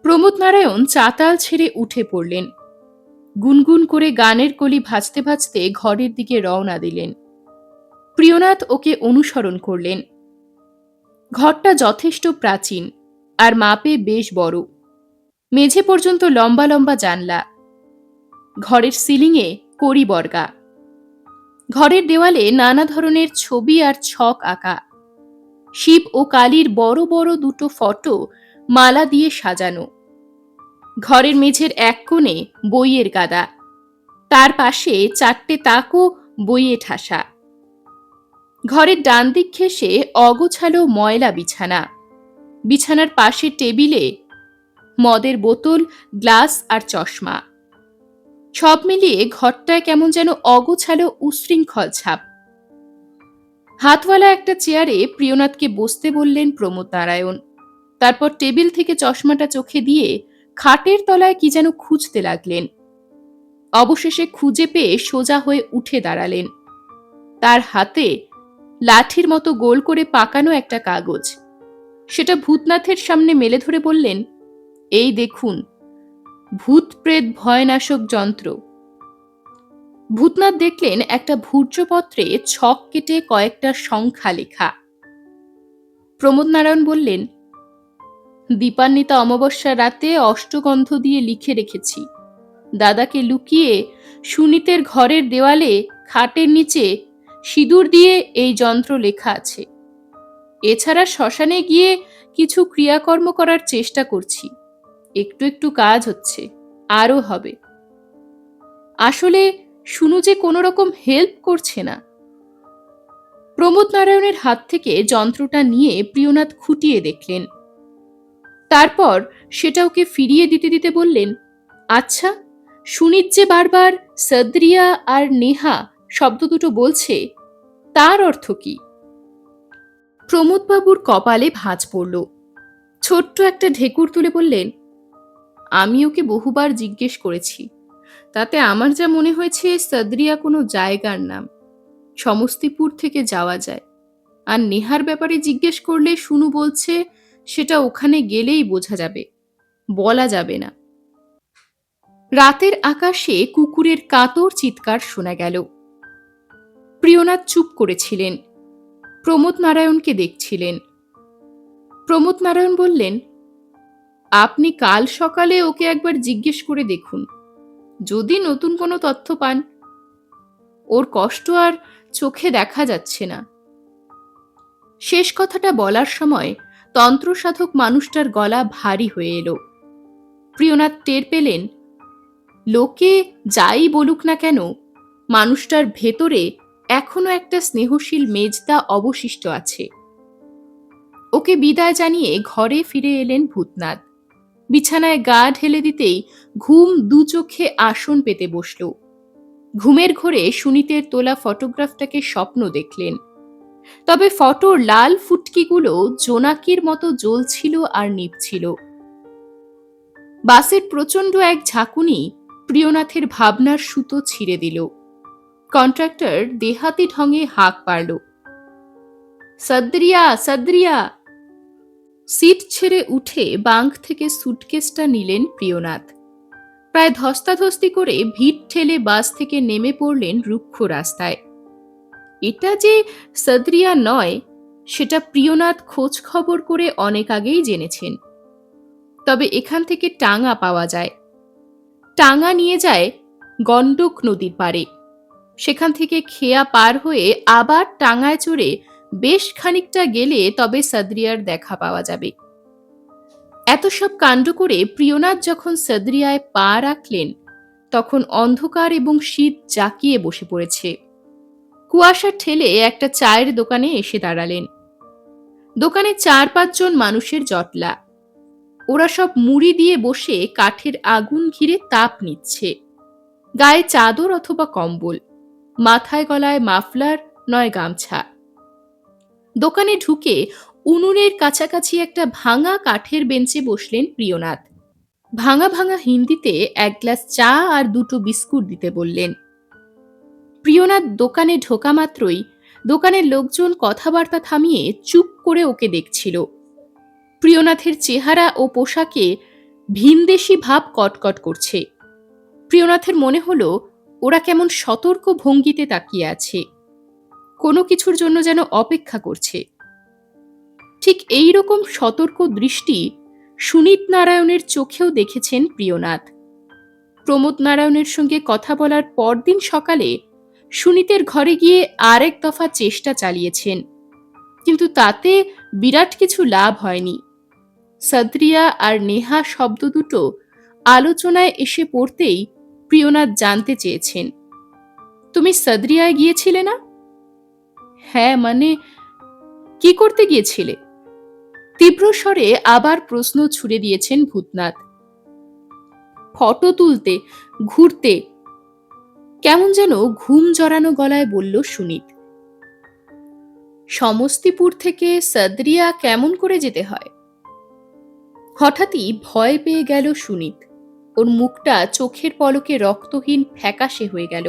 প্রমোদ নারায়ণ চাতাল ছেড়ে উঠে পড়লেন। গুনগুন করে গানের কলি ভাজতে ভাজতে ঘরের দিকে রওনা দিলেন। প্রিয়নাথ ওকে অনুসরণ করলেন। ঘরটা যথেষ্ট প্রাচীন আর মাপে বেশ বড়। মেঝে পর্যন্ত লম্বা লম্বা জানলা। ঘরের সিলিংয়ে কড়ি বর্গা। ঘরের দেওয়ালে নানা ধরনের ছবি আর ছক আঁকা। শিব ও কালীর বড় বড় দুটো ফটো মালা দিয়ে সাজানো। ঘরের মেঝের এক কোণে বইয়ের গাদা, তার পাশে 4টে তাকও বইয়ে ঠাসা। ঘরের ডান দিক ঘেঁষে অগোছালো ময়লা বিছানা। বিছানার পাশে টেবিলে মদের বোতল, গ্লাস আর চশমা। সব মিলিয়ে ঘরটায় কেমন যেন অগোছালো উশৃঙ্খল ছাপ। হাতওয়ালা একটা চেয়ারে প্রিয়নাথকে বসতে বললেন প্রমোদ নারায়ণ। তারপর টেবিল থেকে চশমাটা চোখে দিয়ে খাটের তলায় কি যেন খুঁজতে লাগলেন। অবশেষে খুঁজে পেয়ে সোজা হয়ে উঠে দাঁড়ালেন। তার হাতে লাঠির মতো গোল করে পাকানো একটা কাগজ। সেটা ভূতনাথের সামনে মেলে ধরে বললেন, এই দেখুন, ভূত প্রেত ভয়নাশক যন্ত্র। ভূতনাথ দেখলেন একটা ভূর্জপত্রে ছক কেটে কয়েকটা সংখ্যা লেখা। প্রমোদ নারায়ণ বললেন, দীপান্বিতা অমাবস্যার রাতে অষ্টগন্ধ দিয়ে লিখে রেখেছি। দাদাকে লুকিয়ে সুনীতের ঘরের দেওয়ালে খাটের নিচে সিঁদুর দিয়ে এই যন্ত্র লেখা আছে। এছাড়া শ্মশানে গিয়ে কিছু ক্রিয়াকর্ম করার চেষ্টা করছি। একটু একটু কাজ হচ্ছে, আরও হবে। আসলে শুনু যে কোনো রকম হেল্প করছে না। প্রমোদ নারায়ণের হাত থেকে যন্ত্রটা নিয়ে প্রিয়নাথ খুঁটিয়ে দেখলেন। তারপর সেটা ওকে ফিরিয়ে দিতে দিতে বললেন, আচ্ছা, সুনীত যে বারবার সদরিয়া আর নেহা শব্দ দুটো বলছে, তার অর্থ কি? প্রমোদবাবুর কপালে ভাঁজ পড়ল। ছোট্ট একটা ঢেকুর তুলে বললেন, আমি ওকে বহুবার জিজ্ঞেস করেছি। তাতে আমার যা মনে হয়েছে সদরিয়া কোনো জায়গার নাম, সমস্তিপুর থেকে যাওয়া যায়। আর নেহার ব্যাপারে জিজ্ঞেস করলে শুনু বলছে সেটা ওখানে গেলেই বোঝা যাবে, বলা যাবে না। রাতের আকাশে কুকুরের কাতর চিৎকার শোনা গেল। প্রিয়নাথ চুপ করেছিলেন, প্রমোদ নারায়ণকে দেখছিলেন। প্রমোদ নারায়ণ বললেন, আপনি কাল সকালে ওকে একবার জিজ্ঞেস করে দেখুন, যদি নতুন কোনো তথ্য পান। ওর কষ্ট আর চোখে দেখা যাচ্ছে না। শেষ কথাটা বলার সময় তন্ত্রসাধক মানুষটার গলা ভারী হয়ে এলো। প্রিয়নাথ টের পেলেন, লোকে যাই বলুক না কেন, মানুষটার ভেতরে এখনো একটা স্নেহশীল মেজদা অবশিষ্ট আছে। ওকে বিদায় জানিয়ে ঘরে ফিরে এলেন ভূতনাথ। বিছানায় গা ঢেলে দিতেই ঘুম দু চোখে আসন পেতে বসল। ঘুমের ঘোরে সুনীতের তোলা ফটোগ্রাফটাকে স্বপ্ন দেখলেন। তবে ফটোর লাল ফুটকিগুলো জোনাকির মতো জ্বলছিল আর নিভছিল। বাসের প্রচণ্ড এক ঝাঁকুনি প্রিয়নাথের ভাবনার সুতো ছিঁড়ে দিল। কন্ট্রাক্টর দেহাতি ঢঙে হাঁক পারল, সদ্রিয়া, সদ্রিয়া। সিট ছেড়ে উঠে বাঙ্ক থেকে সুটকেসটা নিলেন প্রিয়নাথ। প্রায় ধস্তাধস্তি করে ভিড় ঠেলে বাস থেকে নেমে পড়লেন রুক্ষ রাস্তায়। এটা যে সদ্রিয়া নয় সেটা প্রিয়নাথ খোঁজ খবর করে অনেক আগেই জেনেছেন। তবে এখান থেকে টাঙা পাওয়া যায়। টাঙা নিয়ে যায় গণ্ডক নদীর পাড়ে। সেখান থেকে খেয়া পার হয়ে আবার টাঙায় চড়ে বেশ খানিকটা গেলে তবে সদ্রিয়ার দেখা পাওয়া যাবে। এত সব কাণ্ড করে প্রিয়নাথ যখন সদ্রিয়ায় পা রাখলেন তখন অন্ধকার এবং শীত জাঁকিয়ে বসে পড়েছে। কুয়াশা ঠেলে একটা চায়ের দোকানে এসে দাঁড়ালেন। দোকানে 4-5 জন মানুষের জটলা। ওরা সব মুড়ি দিয়ে বসে কাঠের আগুন ঘিরে তাপ নিচ্ছে। গায়ে চাদর অথবা কম্বল, মাথায় গলায় মাফলার নয় গামছা। দোকানে ঢুকে উনুনের কাছাকাছি একটা ভাঙা কাঠের বেঞ্চে বসলেন প্রিয়নাথ। ভাঙা ভাঙা হিন্দিতে 1 গ্লাস চা আর 2টো বিস্কুট দিতে বললেন। প্রিয়নাথ দোকানে ঢোকা মাত্রই দোকানের লোকজন কথাবার্তা থামিয়ে চুপ করে ওকে দেখছিল। প্রিয়নাথের চেহারা ও পোশাকে ভিনদেশি ভাব কটকট করছে। প্রিয়নাথের মনে হলো ওরা কেমন সতর্ক ভঙ্গিতে তাকিয়ে আছে, কোনো কিছুর জন্য যেন অপেক্ষা করছে। ঠিক এই রকম সতর্ক দৃষ্টি সুনীত নারায়ণের চোখেও দেখেছেন প্রিয়নাথ। প্রমোদ নারায়ণের সঙ্গে কথা বলার পরদিন সকালে সুনীতের ঘরে গিয়ে আরেক দফা চেষ্টা চালিয়েছেন, কিন্তু তাতে বিরাট কিছু লাভ হয়নি। সদ্রিয়া আর নেহা শব্দ দুটো আলোচনায় এসে পড়তেই প্রিয়নাথ জানতে চেয়েছেন, তুমি সদ্রিয়ায় গিয়েছিলে না? হ্যাঁ, মানে কি করতে গিয়েছিলে? তীব্র স্বরে আবার প্রশ্ন ছুড়ে দিয়েছেন ভূতনাথ। ফটো তুলতে, ঘুরতে, কেমন যেন ঘুম জড়ানো গলায় বলল সুনীত। সমস্তিপুর থেকে সদ্রিয়া কেমন করে যেতে হয়? হঠাৎই ভয় পেয়ে গেল সুনীত। ওর মুখটা চোখের পলকে রক্তহীন ফ্যাকাশে হয়ে গেল।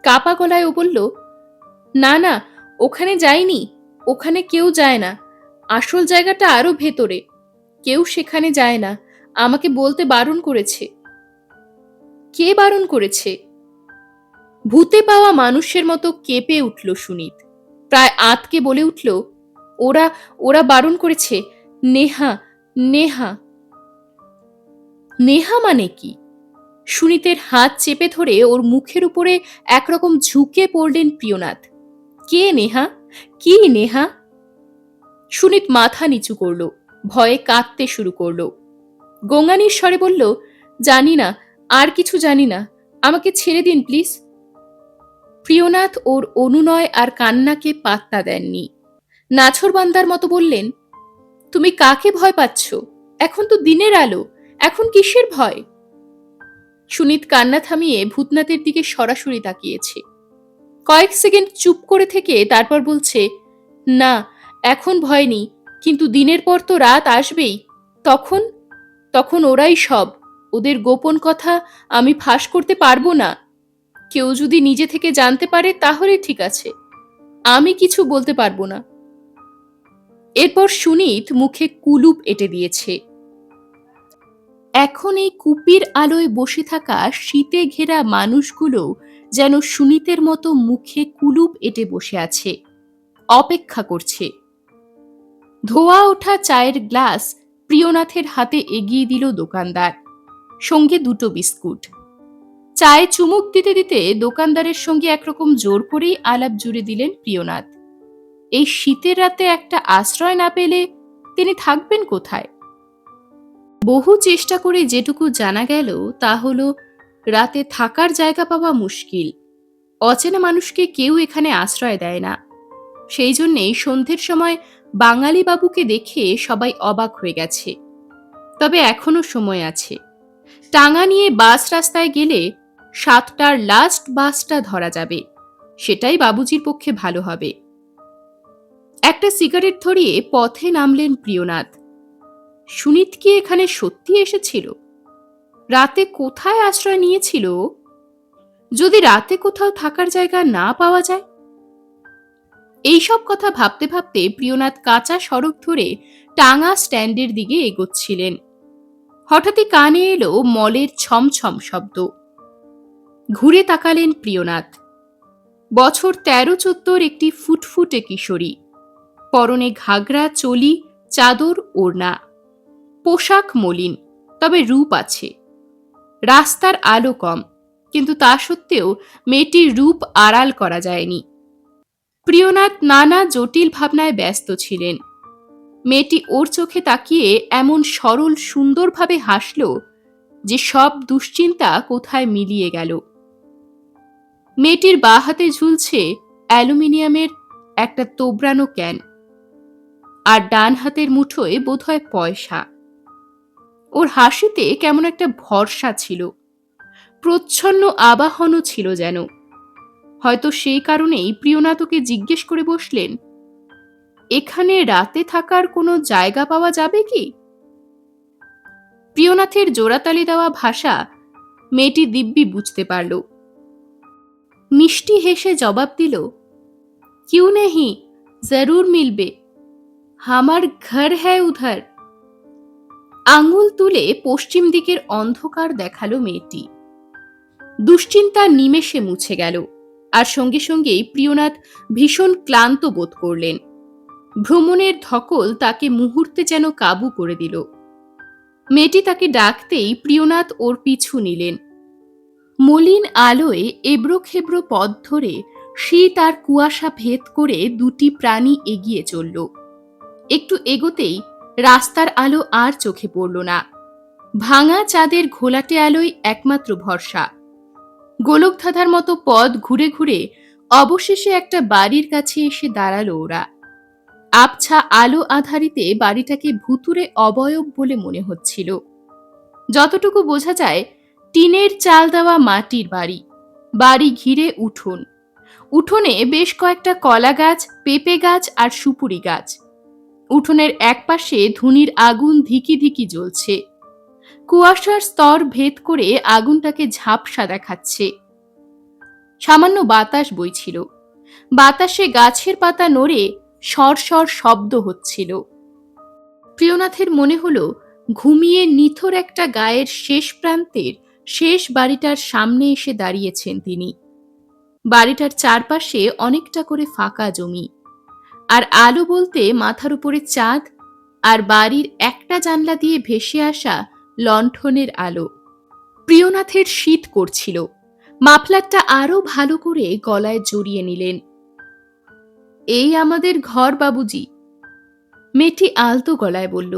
কাপা গলায় ও বলল, না না, ওখানে যাইনি, ওখানে কেউ যায় না, আসল জায়গাটা আরো ভেতরে, কেউ সেখানে যায় না, আমাকে বলতে বারণ করেছে। কে বারণ করেছে? ভূতে পাওয়া মানুষের মতো কেঁপে উঠল সুনীত। প্রায় আঁতকে বলে উঠল, ওরা ওরা বারণ করেছে, নেহা, নেহা। নেহা মানে কি? সুনীতের হাত চেপে ধরে ওর মুখের উপরে একরকম ঝুঁকে পড়লেন প্রিয়নাথ। কে নেহা? কি নেহা? সুনীত মাথা নিচু করল, ভয়ে কাঁদতে শুরু করল। গঙ্গানির স্বরে বলল, জানি না, আর কিছু জানি না, আমাকে ছেড়ে দিন প্লিজ। প্রিয়নাথ ওর অনুনয় আর কান্নাকে পাত্তা দেননি। নাছোড়বান্দার মতো বললেন, তুমি কাকে ভয় পাচ্ছ? এখন তো দিনের আলো, এখন কিসের ভয়? সুনীত কান্না থামিয়ে ভূতনাথের দিকে সরাসরি তাকিয়েছে। কয়েক সেকেন্ড চুপ করে থেকে তারপর বলছে, না, এখন ভয় নেই, কিন্তু দিনের পর তো রাত আসবেই, তখন তখন ওরাই সব, ওদের গোপন কথা আমি ফাঁস করতে পারবো না। কেউ যদি নিজে থেকে জানতে পারে তাহলে ঠিক আছে, আমি কিছু বলতে পারবো না। এরপর সুনীত মুখে কুলুপ এঁটে দিয়েছে। এখন এই কুপির আলোয় বসে থাকা শীতে ঘেরা মানুষগুলো যেন সুনীতের মতো মুখে কুলুপ এঁটে বসে আছে, অপেক্ষা করছে। ধোয়া ওঠা চায়ের গ্লাস প্রিয়নাথের হাতে এগিয়ে দিল দোকানদার, সঙ্গে 2টো বিস্কুট। চায়ে চুমুক দিতে দিতে দোকানদারের সঙ্গে একরকম জোর করেই আলাপ জুড়ে দিলেন প্রিয়নাথ। এই শীতের রাতে একটা আশ্রয় না পেলে তিনি থাকবেন কোথায়? বহু চেষ্টা করে যেটুকু জানা গেল তা হলো রাতে থাকার জায়গা পাওয়া মুশকিল। অচেনা মানুষকে কেউ এখানে আশ্রয় দেয় না। সেই জন্যেই সন্ধ্যের সময় বাঙালি বাবুকে দেখে সবাই অবাক হয়ে গেছে। তবে এখনো সময় আছে। টাঙা নিয়ে বাস রাস্তায় গেলে 7টার লাস্ট বাসটা ধরা যাবে, সেটাই বাবুজির পক্ষে ভালো হবে। একটা সিগারেট ধরিয়ে পথে নামলেন প্রিয়নাথ। সুনীত কি এখানে সত্যি এসেছিল? রাতে কোথায় আশ্রয় নিয়েছিল ও? যদি রাতে কোথাও থাকার জায়গা না পাওয়া যায়? এইসব কথা ভাবতে ভাবতে প্রিয়নাথ কাঁচা সড়ক ধরে টাঙা স্ট্যান্ডের দিকে এগোচ্ছিলেন। হঠাৎই কানে এলো মলের ছমছম শব্দ। ঘুরে তাকালেন প্রিয়নাথ। বছর ১৩-১৪ একটি ফুটফুটে কিশোরী, পরনে ঘাগরা, চলি, চাদর, ওড়না। পোশাক মলিন, তবে রূপ আছে। রাস্তার আলো কম, কিন্তু তা সত্ত্বেও মেয়েটির রূপ আড়াল করা যায়নি। প্রিয়নাথ নানা জটিল ভাবনায় ব্যস্ত ছিলেন। মেয়েটি ওর চোখে তাকিয়ে এমন সরল সুন্দরভাবে হাসল যে সব দুশ্চিন্তা কোথায় মিলিয়ে গেল। মেয়েটির বাঁ হাতে ঝুলছে অ্যালুমিনিয়ামের একটা তোবড়ানো ক্যান, আর ডান হাতের মুঠোয় বোধহয় পয়সা। ওর হাসিতে কেমন একটা ভরসা ছিল, প্রচ্ছন্ন আবাহনও ছিল যেন। হয়তো সেই কারণেই প্রিয়নাথ ওকে জিজ্ঞেস করে বসলেন, এখানে রাতে থাকার কোনো জায়গা পাওয়া যাবে কি? প্রিয়নাথের জোড়াতালি দেওয়া ভাষা মেয়েটি দিব্যি বুঝতে পারল। মিষ্টি হেসে জবাব দিল, কিউ নেহি, জরুর মিলবে, হামার ঘর হ্যায় উধার। আঙুল তুলে পশ্চিম দিকের অন্ধকার দেখালো মেয়েটি। দুশ্চিন্তা নিমেষে মুছে গেল, আর সঙ্গে সঙ্গেই প্রিয়নাথ ভীষণ ক্লান্ত বোধ করলেন। ভ্রমণের ধকল তাকে মুহূর্তে যেন কাবু করে দিল। মেয়েটি তাকে ডাকতেই প্রিয়নাথ ওর পিছু নিলেন। মলিন আলোয় এবড়ো খেবড়ো পথ ধরে শীত আর কুয়াশা ভেদ করে দুটি প্রাণী এগিয়ে চলল। একটু এগোতেই রাস্তার আলো আর চোখে পড়ল না। ভাঙা চাঁদের ঘোলাটে আলোয় একমাত্র ভরসা। গোলকধাঁধার মতো পথ ঘুরে ঘুরে অবশেষে একটা বাড়ির কাছে এসে দাঁড়ালো ওরা। আবছা আলো আধারিতে বাড়িটাকে ভুতুড়ে অবয়ব বলে মনে হচ্ছিল। যতটুকু বোঝা যায়, টিনের চাল দেওয়া মাটির বাড়ি, বাড়ি ঘিরে উঠোন, উঠোনে বেশ কয়েকটা কলা গাছ, পেঁপে গাছ আর সুপুরি গাছ। উঠোনের একপাশে ধুনির আগুন ধিকি ধিকি জ্বলছে। কুয়াশার স্তর ভেদ করে আগুনটাকে ঝাপসা দেখাচ্ছে। সামান্য বাতাস বইছিল, বাতাসে গাছের পাতা নড়ে সরসর শব্দ হচ্ছিল। প্রিয়নাথের মনে হলো ঘুমিয়ে নিথর একটা গায়ের শেষ প্রান্তের শেষ বাড়িটার সামনে এসে দাঁড়িয়েছেন তিনি। বাড়িটার চারপাশে অনেকটা করে ফাঁকা জমি, আর আলো বলতে মাথার উপরে চাঁদ আর বাড়ির একটা জানলা দিয়ে ভেসে আসা লণ্ঠনের আলো। প্রিয়নাথের শীত করছিল। মাফলারটা আরো ভালো করে গলায় জড়িয়ে নিলেন। এই আমাদের ঘর বাবুজি, মেয়েটি আলতো গলায় বলল।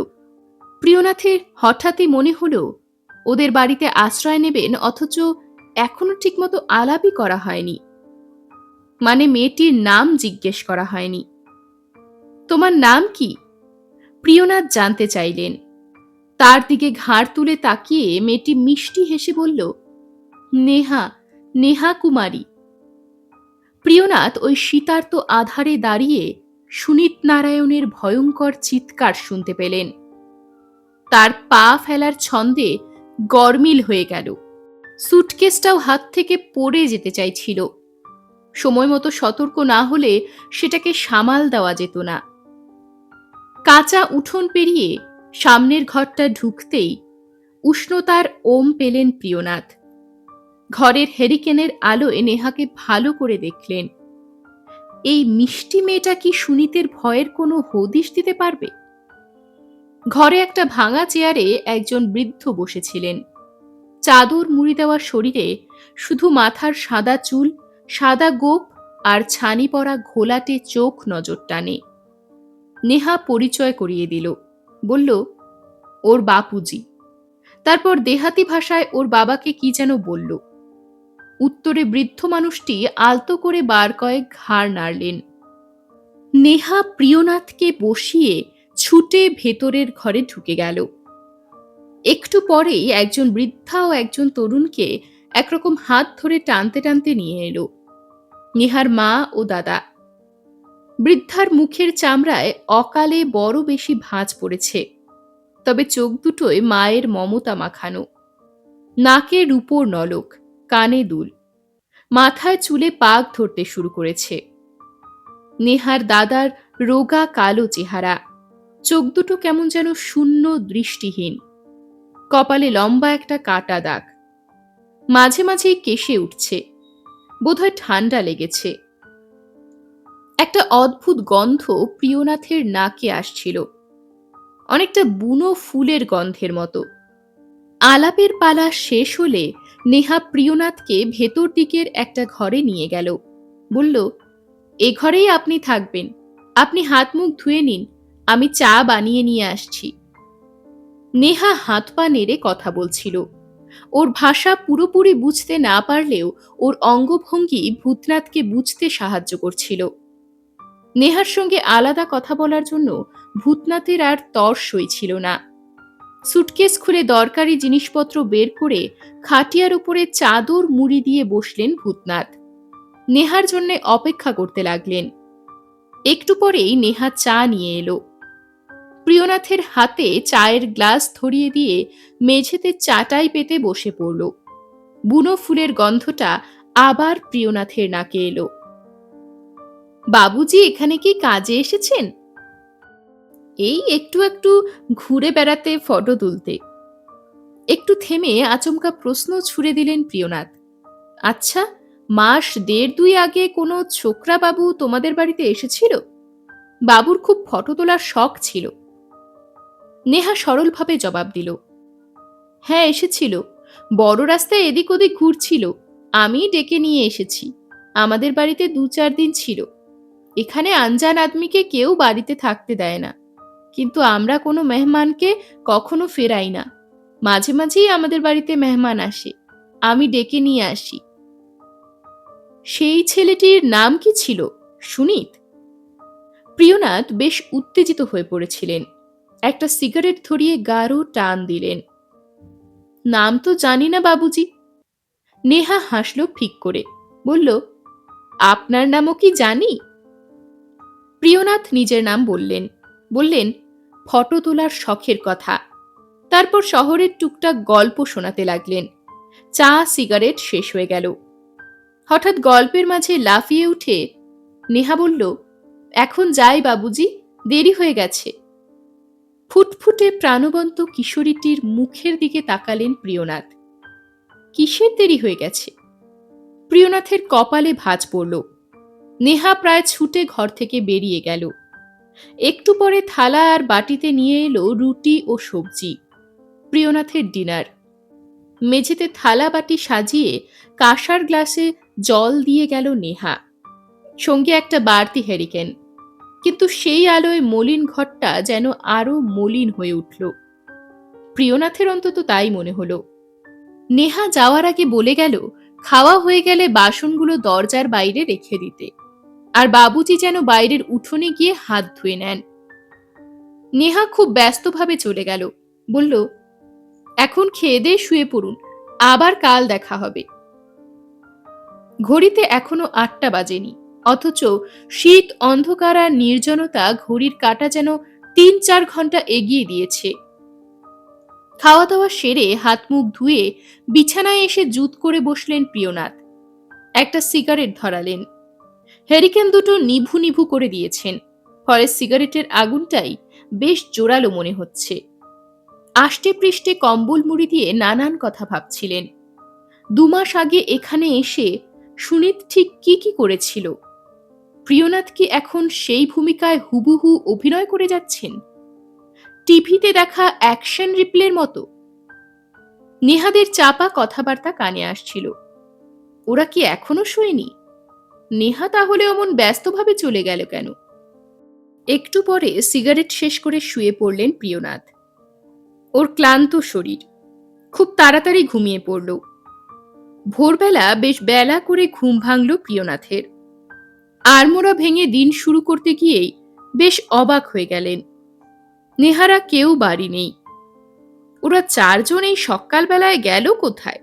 প্রিয়নাথের হঠাৎই মনে হলো ওদের বাড়িতে আশ্রয় নেবেন, অথচ এখনো ঠিকমতো আলাপই করা হয়নি। মানে মেয়েটির নাম জিজ্ঞেস করা হয়নি। তোমার নাম কি? প্রিয়নাথ জানতে চাইলেন। তার দিকে ঘাড় তুলে তাকিয়ে মেয়েটি মিষ্টি হেসে বলল, নেহা, নেহা কুমারী। প্রিয়নাথ ওই শীতার্ত আধারে দাঁড়িয়ে সুনীত নারায়ণের ভয়ঙ্কর চিৎকার শুনতে পেলেন। তার পা ফেলার ছন্দে গরমিল হয়ে গেল। সুটকেসটাও হাত থেকে পড়ে যেতে চাইছিল। সময় মতো সতর্ক না হলে সেটাকে সামাল দেওয়া যেত না। কাঁচা উঠোন পেরিয়ে সামনের ঘরটা ঢুকতেই উষ্ণতার ওম পেলেন প্রিয়নাথ। ঘরের হেরিকেনের আলোয় নেহাকে ভালো করে দেখলেন। এই মিষ্টি মেয়েটা কি সুনীতের ভয়ের কোনো হদিশ দিতে পারবে? ঘরে একটা ভাঙা চেয়ারে একজন বৃদ্ধ বসেছিলেন। চাদর মুড়ি দেওয়া শরীরে শুধু মাথার সাদা চুল, সাদা গোপ আর ছানি পড়া ঘোলাটে চোখ নজর টানে। নেহা পরিচয় করিয়ে দিল, বলল, ওর বাপুজি। তারপর দেহাতি ভাষায় ওর বাবাকে কি যেন বলল। উত্তরে বৃদ্ধ মানুষটি আলতো করে বার কয়েক ঘাড় নাড়লেন। নেহা প্রিয়নাথকে বসিয়ে ছুটে ভেতরের ঘরে ঢুকে গেল। একটু পরেই একজন বৃদ্ধা ও একজন তরুণকে একরকম হাত ধরে টানতে টানতে নিয়ে এলো। নেহার মা ও দাদা। বৃদ্ধার মুখের চামড়ায় অকালে বড় বেশি ভাঁজ পড়েছে। তবে চোখ দুটোয় মায়ের মমতা মাখানো। নাকে রূপোর নলক, কানে দুল, মাথায় চুলে পাক ধরতে শুরু করেছে। নেহার দাদার রোগা কালো চেহারা, চোখ দুটো কেমন যেন শূন্য, দৃষ্টিহীন। কপালে লম্বা একটা কাটা দাগ, মাঝে মাঝেই কেশে উঠছে, বোধহয় ঠান্ডা লেগেছে। একটা অদ্ভুত গন্ধ প্রিয়নাথের নাকে আসছিল, অনেকটা বুনো ফুলের গন্ধের মতো। আলাপের পালা শেষ হলে নেহা প্রিয়নাথকে ভেতর দিকের একটা ঘরে নিয়ে গেল। বলল, এ ঘরেই আপনি থাকবেন, আপনি হাত মুখ ধুয়ে নিন, আমি চা বানিয়ে নিয়ে আসছি। নেহা হাত পা নেড়ে কথা বলছিল। ওর ভাষা পুরোপুরি বুঝতে না পারলেও ওর অঙ্গভঙ্গি ভূতনাথকে বুঝতে সাহায্য করছিল। নেহার সঙ্গে আলাদা কথা বলার জন্য ভূতনাথের আর তর সইছিল না। সুটকেস খুলে দরকারি জিনিসপত্র বের করে খাটিয়ার উপরে চাদর মুড়ি দিয়ে বসলেন ভূতনাথ। নেহার জন্য অপেক্ষা করতে লাগলেন। একটু পরেই নেহা চা নিয়ে এলো। প্রিয়নাথের হাতে চায়ের গ্লাস ধরিয়ে দিয়ে মেঝেতে চাটাই পেতে বসে পড়ল। বুনো ফুলের গন্ধটা আবার প্রিয়নাথের নাকে এলো। বাবুজি এখানে কি কাজে এসেছেন? এই একটু একটু ঘুরে বেড়াতে, ফটো তুলতে। একটু থেমে আচমকা প্রশ্ন ছুড়ে দিলেন প্রিয়নাথ। আচ্ছা, মাস দেড় দুই আগে কোনো ছোকরা বাবু তোমাদের বাড়িতে এসেছিল? বাবুর খুব ফটো তোলার শখ ছিল। নেহা সরলভাবে জবাব দিল, হ্যাঁ এসেছিল, বড় রাস্তায় এদিক ওদিক ঘুরছিল, আমি ডেকে নিয়ে এসেছি। আমাদের বাড়িতে ২-৪ দিন ছিল। এখানে আনজান আদমিকে কেউ বাড়িতে থাকতে দেয় না, কিন্তু আমরা কোনো মেহমানকে কখনো ফেরাই না। মাঝে মাঝেই আমাদের বাড়িতে মেহমান আসে, আমি ডেকে নিয়ে আসি। সেই ছেলেটির নাম কি ছিল? সুনীত? প্রিয়নাথ বেশ উত্তেজিত হয়ে পড়েছিলেন। একটা সিগারেট ধরিয়ে গাঢ় টান দিলেন। নাম তো জানি না বাবুজি। নেহা হাসল ফিক করে, বলল, আপনার নামও কি জানি? প্রিয়নাথ নিজের নাম বললেন। বললেন, ফটো তোলার শখের কথা। তারপর শহরের টুকটাক গল্প শোনাতে লাগলেন। চা সিগারেট শেষ হয়ে গেল। হঠাৎ গল্পের মাঝে লাফিয়ে উঠে নেহা বলল, এখন যাই বাবুজি, দেরি হয়ে গেছে। ফুটফুটে প্রাণবন্ত কিশোরীটির মুখের দিকে তাকালেন প্রিয়নাথ। কিসের দেরি হয়ে গেছে? প্রিয়নাথের কপালে ভাঁজ পড়ল। নেহা প্রায় ছুটে ঘর থেকে বেরিয়ে গেল। একটু পরে থালা আর বাটিতে নিয়ে এলো রুটি ও সবজি, প্রিয়নাথের ডিনার। মেঝেতে থালা বাটি সাজিয়ে কাঁসার গ্লাসে জল দিয়ে গেল নেহা, সঙ্গে একটা বাড়তি হ্যারিকেন। কিন্তু সেই আলোয় মলিন ঘরটা যেন আরো মলিন হয়ে উঠল। প্রিয়নাথের অন্তত তাই মনে হলো। নেহা যাওয়ার আগে বলে গেল, খাওয়া হয়ে গেলে বাসনগুলো দরজার বাইরে রেখে দিতে, আর বাবুজি যেন বাইরের উঠোনে গিয়ে হাত ধুয়ে নেন। নেহা খুব ব্যস্তভাবে চলে গেল। বলল, এখন খেয়ে দিয়ে শুয়ে পড়ুন, আবার কাল দেখা হবে। ঘড়িতে এখনো ৮টা বাজেনি, অথচ শীত, অন্ধকার আর নির্জনতা ঘড়ির কাঁটা যেন ৩-৪ ঘন্টা এগিয়ে দিয়েছে। খাওয়া দাওয়া সেরে হাত মুখ ধুয়ে বিছানায় এসে জুত করে বসলেন প্রিয়নাথ। একটা সিগারেট ধরালেন। হ্যারিকেন দুটো নিভু নিভু করে দিয়েছেন, ফলে সিগারেটের আগুনটাই বেশ জোরালো মনে হচ্ছে। আষ্টে পৃষ্ঠে কম্বল মুড়ি দিয়ে নানান কথা ভাবছিলেন। ২ মাস আগে এখানে এসে সুনীত ঠিক কি কি করেছিল? প্রিয়নাথ কি এখন সেই ভূমিকায় হুবহু অভিনয় করে যাচ্ছেন? টিভিতে দেখা অ্যাকশন রিপ্লের মতো? নেহাদের চাপা কথাবার্তা কানে আসছিল। ওরা কি এখনো শোয়নি? নেহা তাহলে অমন ব্যস্তভাবে চলে গেল কেন? একটু পরে সিগারেট শেষ করে শুয়ে পড়লেন প্রিয়নাথ। ওর ক্লান্ত শরীর, খুব তাড়াতাড়ি ঘুমিয়ে পড়ল। ভোরবেলা বেশ বেলা করে ঘুম ভাঙল প্রিয়নাথের। আড়মোড়া ভেঙে দিন শুরু করতে গিয়েই বেশ অবাক হয়ে গেলেন। নেহারা কেউ বাড়ি নেই। ওরা ৪ জন এই সকালবেলায় গেল কোথায়?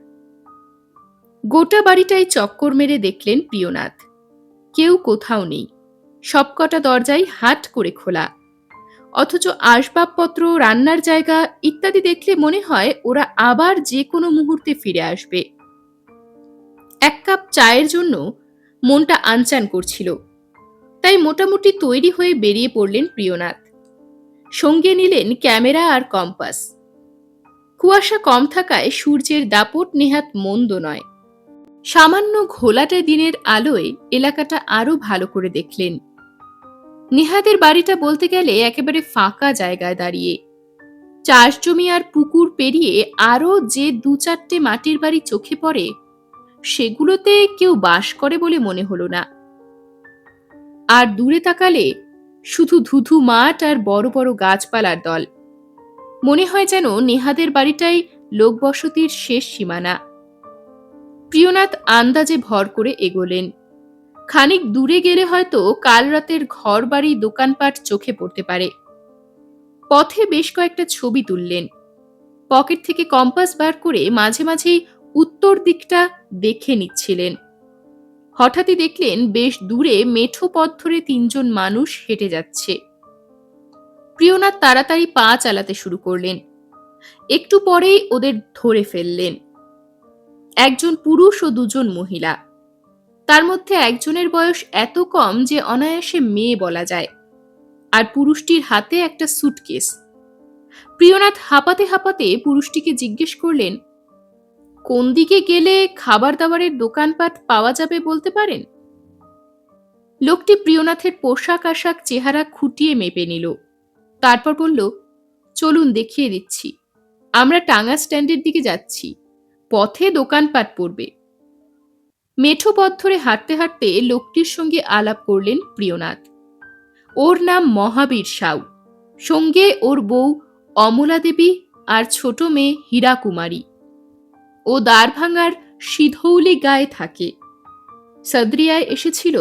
গোটা বাড়িটাই চক্কর মেরে দেখলেন প্রিয়নাথ। কেউ কোথাও নেই, সবকটা দরজাই হাট করে খোলা। অথচ আসবাবপত্র, রান্নার জায়গা ইত্যাদি দেখলে মনে হয় ওরা আবার যে কোনো মুহূর্তে ফিরে আসবে। এক কাপ চায়ের জন্য মনটা আনচান করছিল, তাই মোটামুটি তৈরি হয়ে বেরিয়ে পড়লেন প্রিয়নাথ। সঙ্গে নিলেন ক্যামেরা আর কম্পাস। কুয়াশা কম থাকায় সূর্যের দাপট নেহাত মন্দ নয়। সামান্য ঘোলাটে দিনের আলোয় এলাকাটা আরো ভালো করে দেখলেন। নেহাদের বাড়িটা বলতে গেলে একেবারে ফাঁকা জায়গায় দাঁড়িয়ে। চাষ জমি আর পুকুর পেরিয়ে আরো যে ২-৪টে মাটির বাড়ি চোখে পড়ে, সেগুলোতে কেউ বাস করে বলে মনে হলো না। আর দূরে তাকালে শুধু ধুধু মাঠ আর বড় বড় গাছপালার দল। মনে হয় যেন নেহাদের বাড়িটাই লোকবসতির শেষ সীমানা। প্রিয়নাথ আন্দাজে ভর করে এগোলেন। খানিক দূরে গেলে হয়তো কাল রাতের ঘর বাড়ি দোকানপাট চোখে পড়তে পারে। পথে বেশ কয়েকটা ছবি তুললেন। পকেট থেকে কম্পাস বার করে মাঝে মাঝেই উত্তর দিকটা দেখে নিচ্ছিলেন। হঠাৎই দেখলেন বেশ দূরে মেঠো পথ ধরে ৩ জন মানুষ হেঁটে যাচ্ছে। প্রিয়নাথ তাড়াতাড়ি পা চালাতে শুরু করলেন। একটু পরেই ওদের ধরে ফেললেন। একজন পুরুষ ও ২ জন মহিলা। তার মধ্যে একজনের বয়স এত কম যে অনায়াসে মেয়ে বলা যায়, আর পুরুষটির হাতে একটা সুটকেস। প্রিয়নাথ হাঁপাতে হাঁপাতে পুরুষটিকে জিজ্ঞেস করলেন, কোন দিকে গেলে খাবার দাবারের দোকানপাট পাওয়া যাবে বলতে পারেন? লোকটি প্রিয়নাথের পোশাক আশাক চেহারা খুঁটিয়ে মেপে নিল। তারপর বলল, চলুন দেখিয়ে দিচ্ছি। আমরা টাঙ্গা স্ট্যান্ডের দিকে যাচ্ছি, পথে দোকানপাট পড়বে। মেঠো পথ ধরে হাঁটতে হাঁটতে লোকটির সঙ্গে আলাপ করলেন প্রিয়নাথ। ওর নাম মহাবীর সাউ। সঙ্গে ওর বউ অমলা দেবী আর ছোট মেয়ে হীরা কুমারী। ও দ্বারভাঙার সিধৌলি গায়ে থাকে। সদরিয়ায় এসেছিল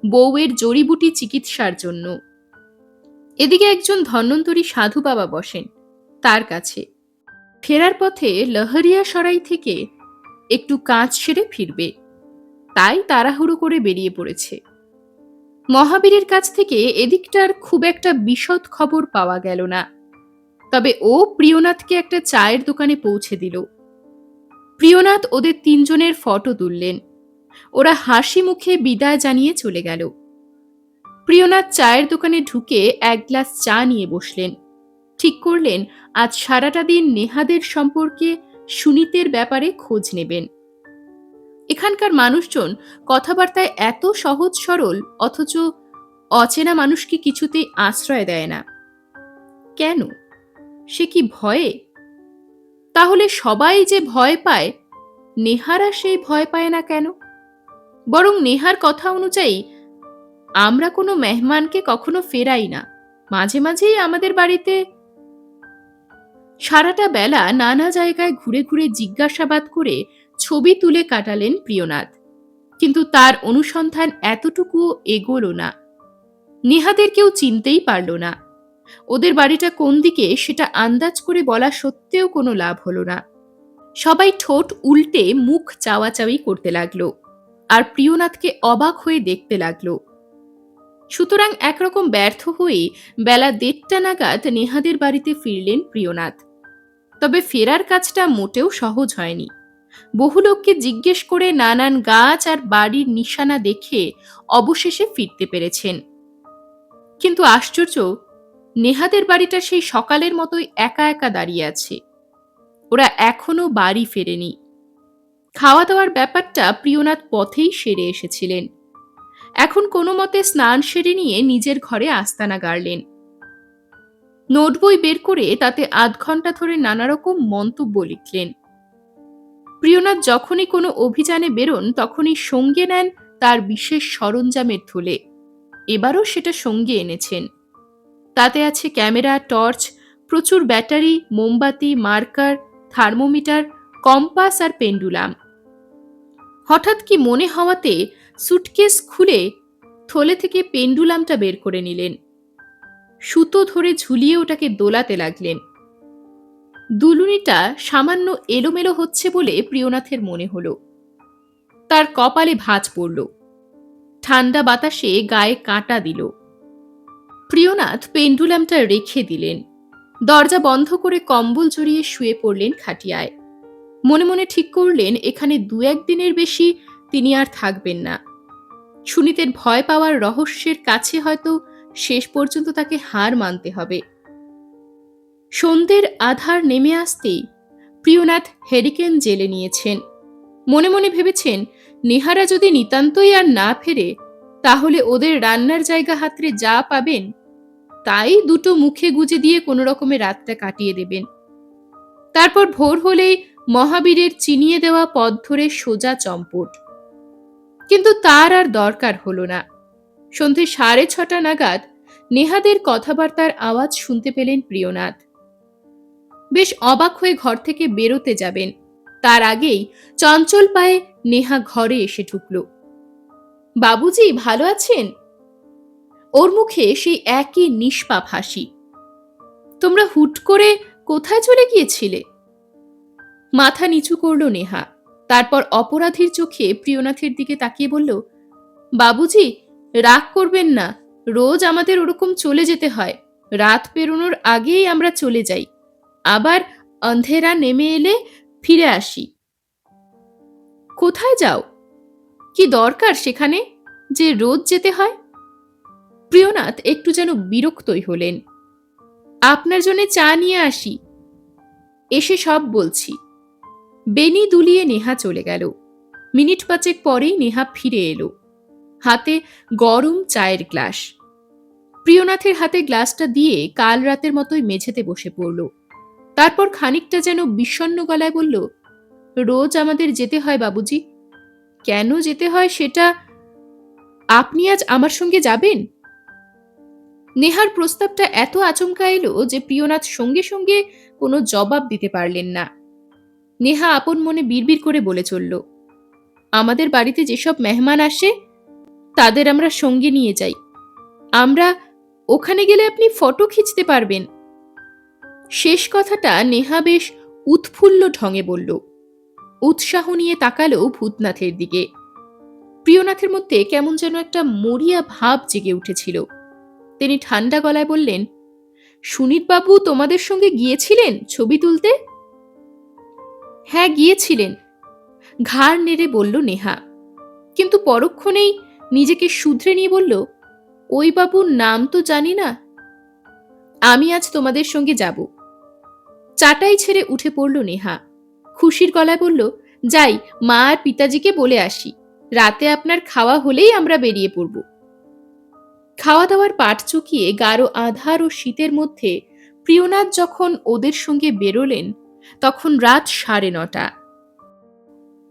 বউয়ের জড়িবুটি চিকিৎসার জন্য। এদিকে একজন ধন্বন্তরী সাধু বাবা বসেন তার কাছে। ফেরার পথে লহরিয়া সরাই থেকে একটু কাজ সেরে ফিরবে, তাই তাড়াহুড়ো করে বেরিয়ে পড়েছে। মহাবীরের কাছ থেকে এদিকটার খুব একটা বিশদ খবর পাওয়া গেল না, তবে ও প্রিয়নাথকে একটা চায়ের দোকানে পৌঁছে দিল। প্রিয়নাথ ওদের ৩ জনের ফটো তুললেন। ওরা হাসি মুখে বিদায় জানিয়ে চলে গেল। প্রিয়নাথ চায়ের দোকানে ঢুকে এক গ্লাস চা নিয়ে বসলেন। ঠিক করলেন আজ সারাটা দিন নেহাদের সম্পর্কে সুনীতের ব্যাপারে খোঁজ নেবেন। এখানকার মানুষজন কথাবার্তায় এত সহজ সরল, অথচ অচেনা মানুষকে কিছুতেই আশ্রয় দেয় না। কেন? সে কি ভয়ে? তাহলে সবাই যে ভয় পায়, নেহারা সেই ভয় পায় না কেন? বরং নেহার কথা অনুযায়ী আমরা কোনো মেহমানকে কখনো ফেরাই না, মাঝে মাঝেই আমাদের বাড়িতে। সারাটা বেলা নানা জায়গায় ঘুরে ঘুরে জিজ্ঞাসাবাদ করে ছবি তুলে কাটালেন প্রিয়নাথ, কিন্তু তার অনুসন্ধান এতটুকুও এগোলো না। নেহাদের কেউ চিনতেই পারল না। ওদের বাড়িটা কোন দিকে সেটা আন্দাজ করে বলা সত্ত্বেও কোনো লাভ হলো না। সবাই ঠোঁট উল্টে মুখ চাওয়াচাওয়ি করতে লাগলো, আর প্রিয়নাথকে অবাক হয়ে দেখতে লাগলো। সুতরাং একরকম ব্যর্থ হয়ে বেলা ১:৩০ নাগাদ নেহাদের বাড়িতে ফিরলেন প্রিয়নাথ। তবে ফেরার কাজটা মোটেও সহজ হয়নি। বহু লোককে জিজ্ঞেস করে নানান গাছ আর বাড়ির নিশানা দেখে অবশেষে ফিরতে পেরেছেন। কিন্তু আশ্চর্য, নেহাদের বাড়িটা সেই সকালের মতোই একা একা দাঁড়িয়ে আছে। ওরা এখনো বাড়ি ফেরেনি। খাওয়া দাওয়ার ব্যাপারটা প্রিয়নাথ পথেই সেরে এসেছিলেন। এখন কোনো মতে স্নান সেরে নিয়ে নিজের ঘরে আস্তানা গাড়লেন। নোট বই বের করে তাতে আধ ঘন্টা ধরে নানা রকম মন্তব্য লিখলেন। প্রিয়নাথ যখনই কোনো অভিযানে বেরোন তখনই সঙ্গে নেন তার বিশেষ সরঞ্জামের থলে। এবারও সেটা সঙ্গে এনেছেন। তাতে আছে ক্যামেরা, টর্চ, প্রচুর ব্যাটারি, মোমবাতি, মার্কার, থার্মোমিটার, কম্পাস আর পেন্ডুলাম। হঠাৎ কি মনে হওয়াতে সুটকেস খুলে থলে থেকে পেন্ডুলামটা বের করে নিলেন। সুতো ধরে ঝুলিয়ে ওটাকে দোলাতে লাগলেন। দুলুনিটা সামান্য এলোমেলো হচ্ছে বলে প্রিয়নাথের মনে হলো। তার কপালে ভাঁজ পড়ল। ঠান্ডা বাতাসে গায়ে কাঁটা দিল। প্রিয়নাথ পেন্ডুলামটা রেখে দিলেন। দরজা বন্ধ করে কম্বল জড়িয়ে শুয়ে পড়লেন খাটিয়ায়। মনে মনে ঠিক করলেন এখানে ২-১ দিনের বেশি তিনি আর থাকবেন না। সুনীতের ভয় পাওয়ার রহস্যের কাছে হয়তো শেষ পর্যন্ত তাকে হার মানতে হবে। সন্ধ্যের আধার নেমে আসতেই প্রিয়নাথ হেরিকেন জেলে নিয়েছেন। মনে মনে ভেবেছেন নেহারা যদি নিতান্তই আর না ফেরে, তাহলে ওদের রান্নার জায়গা হাতড়ে যা পাবেন তাই দুটো মুখে গুজে দিয়ে কোনো রকমে রাতটা কাটিয়ে দেবেন। তারপর ভোর হলেই মহাবীরের চিনিয়ে দেওয়া পথ ধরে সোজা চম্পট। কিন্তু তার আর দরকার হলো না। সন্ধে 6:30 নাগাদ নেহাদের কথাবার্তার আওয়াজ শুনতে পেলেন প্রিয়নাথ। বেশ অবাক হয়ে ঘর থেকে বেরোতে যাবেন, তার আগেই চঞ্চল পায়ে নেহা ঘরে এসে ঢুকল। বাবুজি ভালো আছেন? ওর মুখে সেই একই নিষ্পাপ হাসি। তোমরা হুট করে কোথায় চলে গিয়েছিলে? মাথা নিচু করল নেহা। তারপর অপরাধীর চোখে প্রিয়নাথের দিকে তাকিয়ে বলল, বাবুজি রাগ করবেন না, রোজ আমাদের ওরকম চলে যেতে হয়। রাত পেরোনোর আগেই আমরা চলে যাই, আবার অন্ধেরা নেমে এলে ফিরে আসি। কোথায় যাও? কি দরকার সেখানে যে রোজ যেতে হয়? প্রিয়নাথ একটু যেন বিরক্তই হলেন। আপনার জন্য চা নিয়ে আসি, এসে সব বলছি। বেনি দুলিয়ে নেহা চলে গেল। মিনিট 5 পরেই নেহা ফিরে এলো, হাতে গরম চায়ের গ্লাস। প্রিয়নাথের হাতে গ্লাসটা দিয়ে কাল রাতের মতোই মেঝেতে বসে পড়ল। তারপর খানিকটা যেন বিষণ্ণ গলায় বলল, রোজ আমাদের যেতে হয় বাবুজি। কেন যেতে হয় সেটা আপনি আজ আমার সঙ্গে যাবেন? নেহার প্রস্তাবটা এত আচমকা এলো যে প্রিয়নাথ সঙ্গে সঙ্গে কোনো জবাব দিতে পারলেন না। নেহা আপন মনে বিড়বিড় করে বলে চলল, আমাদের বাড়িতে যেসব মেহমান আসে তাদের আমরা সঙ্গে নিয়ে যাই। আমরা ওখানে গেলে আপনি ফটো খিঁচতে পারবেন। শেষ কথাটা নেহা বেশ উৎফুল্ল ঢঙে বলল। উৎসাহ নিয়ে তাকালো ভূতনাথের দিকে। প্রিয়নাথের মধ্যে কেমন যেন একটা মরিয়া ভাব জেগে উঠেছিল। তিনি ঠান্ডা গলায় বললেন, সুনীতবাবু তোমাদের সঙ্গে গিয়েছিলেন ছবি তুলতে? হ্যাঁ গিয়েছিলেন, ঘাড় নেড়ে বলল নেহা। কিন্তু পরক্ষণেই নিজেকে শুধরে নিয়ে বলল, ওই বাবুর নাম তো জানি না। আমি আজ তোমাদের সঙ্গে যাব। চাটাই ছেড়ে উঠে পড়ল নেহা। খুশির গলায় বলল, যাই মা আর পিতাজিকে বলে আসি, রাতে আপনার খাওয়া হলেই আমরা বেরিয়ে পড়ব। খাওয়া দাওয়ার পাট চুকিয়ে গাঢ় আধার ও শীতের মধ্যে প্রিয়নাথ যখন ওদের সঙ্গে বেরোলেন, তখন রাত 9:30।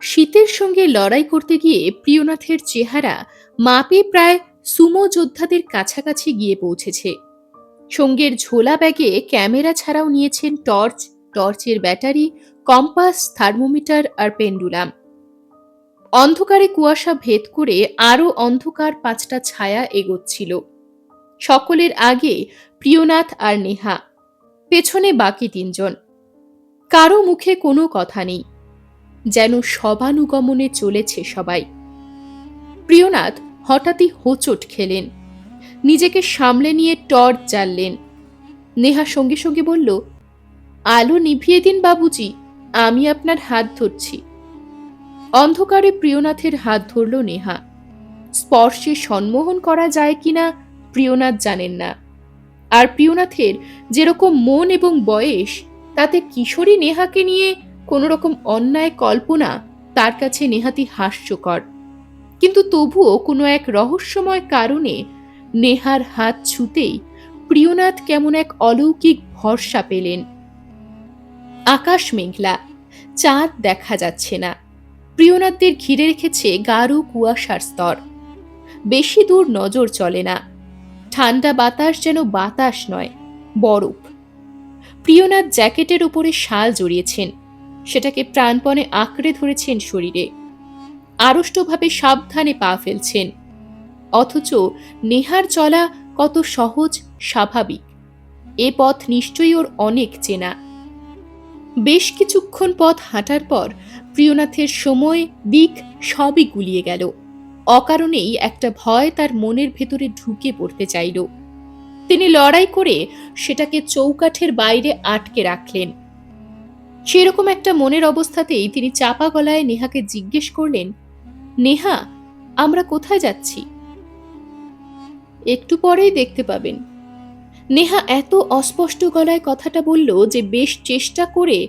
শীতের সঙ্গে লড়াই করতে গিয়ে প্রিয়নাথের চেহারা মাপে প্রায় সুমো যোদ্ধাদের কাছাকাছি গিয়ে পৌঁছেছে। সঙ্গের ঝোলা ব্যাগে ক্যামেরা ছাড়াও নিয়েছেন টর্চ, টর্চের ব্যাটারি, কম্পাস, থার্মোমিটার আর পেন্ডুলাম। অন্ধকারে কুয়াশা ভেদ করে আরো অন্ধকার 5টা ছায়া এগোচ্ছিল। সকলের আগে প্রিয়নাথ আর নেহা, পেছনে বাকি 3 জন। কারো মুখে কোনো কথা নেই, যেন সবানুগমনে চলেছে সবাই। প্রিয়নাথ হঠাৎই হোঁচট খেলেন, নিজেকে সামলে নিয়ে টর্চ জ্বাললেন। নেহা সঙ্গে সঙ্গে বলল, আলো নিভিয়ে দিন বাবুজি, আমি আপনার হাত ধরছি। অন্ধকারে প্রিয়নাথের হাত ধরল নেহা। স্পর্শে সম্মোহন করা যায় কিনা প্রিয়নাথ জানেন না। আর প্রিয়নাথের যেরকম মন এবং বয়স, তাতে কিশোরী নেহাকে নিয়ে কোন রকম অন্যায় কল্পনা তার কাছে নেহাতি হাস্যকর। কিন্তু তবুও কোনো এক রহস্যময় কারণে নেহার হাত ছুতেই প্রিয়নাথ কেমন এক অলৌকিক ভরসা পেলেন। আকাশ মেঘলা, চাঁদ দেখা যাচ্ছে না। প্রিয়নাথদের ঘিরে রেখেছে গাঢ় কুয়াশার স্তর। বেশি দূর নজর চলে না। ঠান্ডা বাতাস যেন বাতাস নয়, বরফ। প্রিয়নাথ জ্যাকেটের উপরে শাল জড়িয়েছেন, সেটাকে প্রাণপণে আঁকড়ে ধরেছেন শরীরে। আড়ষ্টভাবে সাবধানে পা ফেলছেন। অথচ নেহার চলা কত সহজ, স্বাভাবিক। এ পথ নিশ্চয়ই ওর অনেক চেনা। বেশ কিছুক্ষণ পথ হাঁটার পর প্রিয়নাথের সময়, দিক সবই গুলিয়ে গেল। অকারণেই একটা ভয় তার মনের ভেতরে ঢুকে পড়তে চাইল। তিনি লড়াই করে সেটাকে চৌকাঠের বাইরে আটকে রাখলেন। সেরকম একটা মনের অবস্থাতেই তিনি চাপা গলায় নেহাকে জিজ্ঞেস করলেন, নেহা, আমরা কোথায় যাচ্ছি? একটু পরেই দেখতে পাবেন। নেহা এত অস্পষ্ট গলায় কথাটা বলল যে বেশ চেষ্টা করে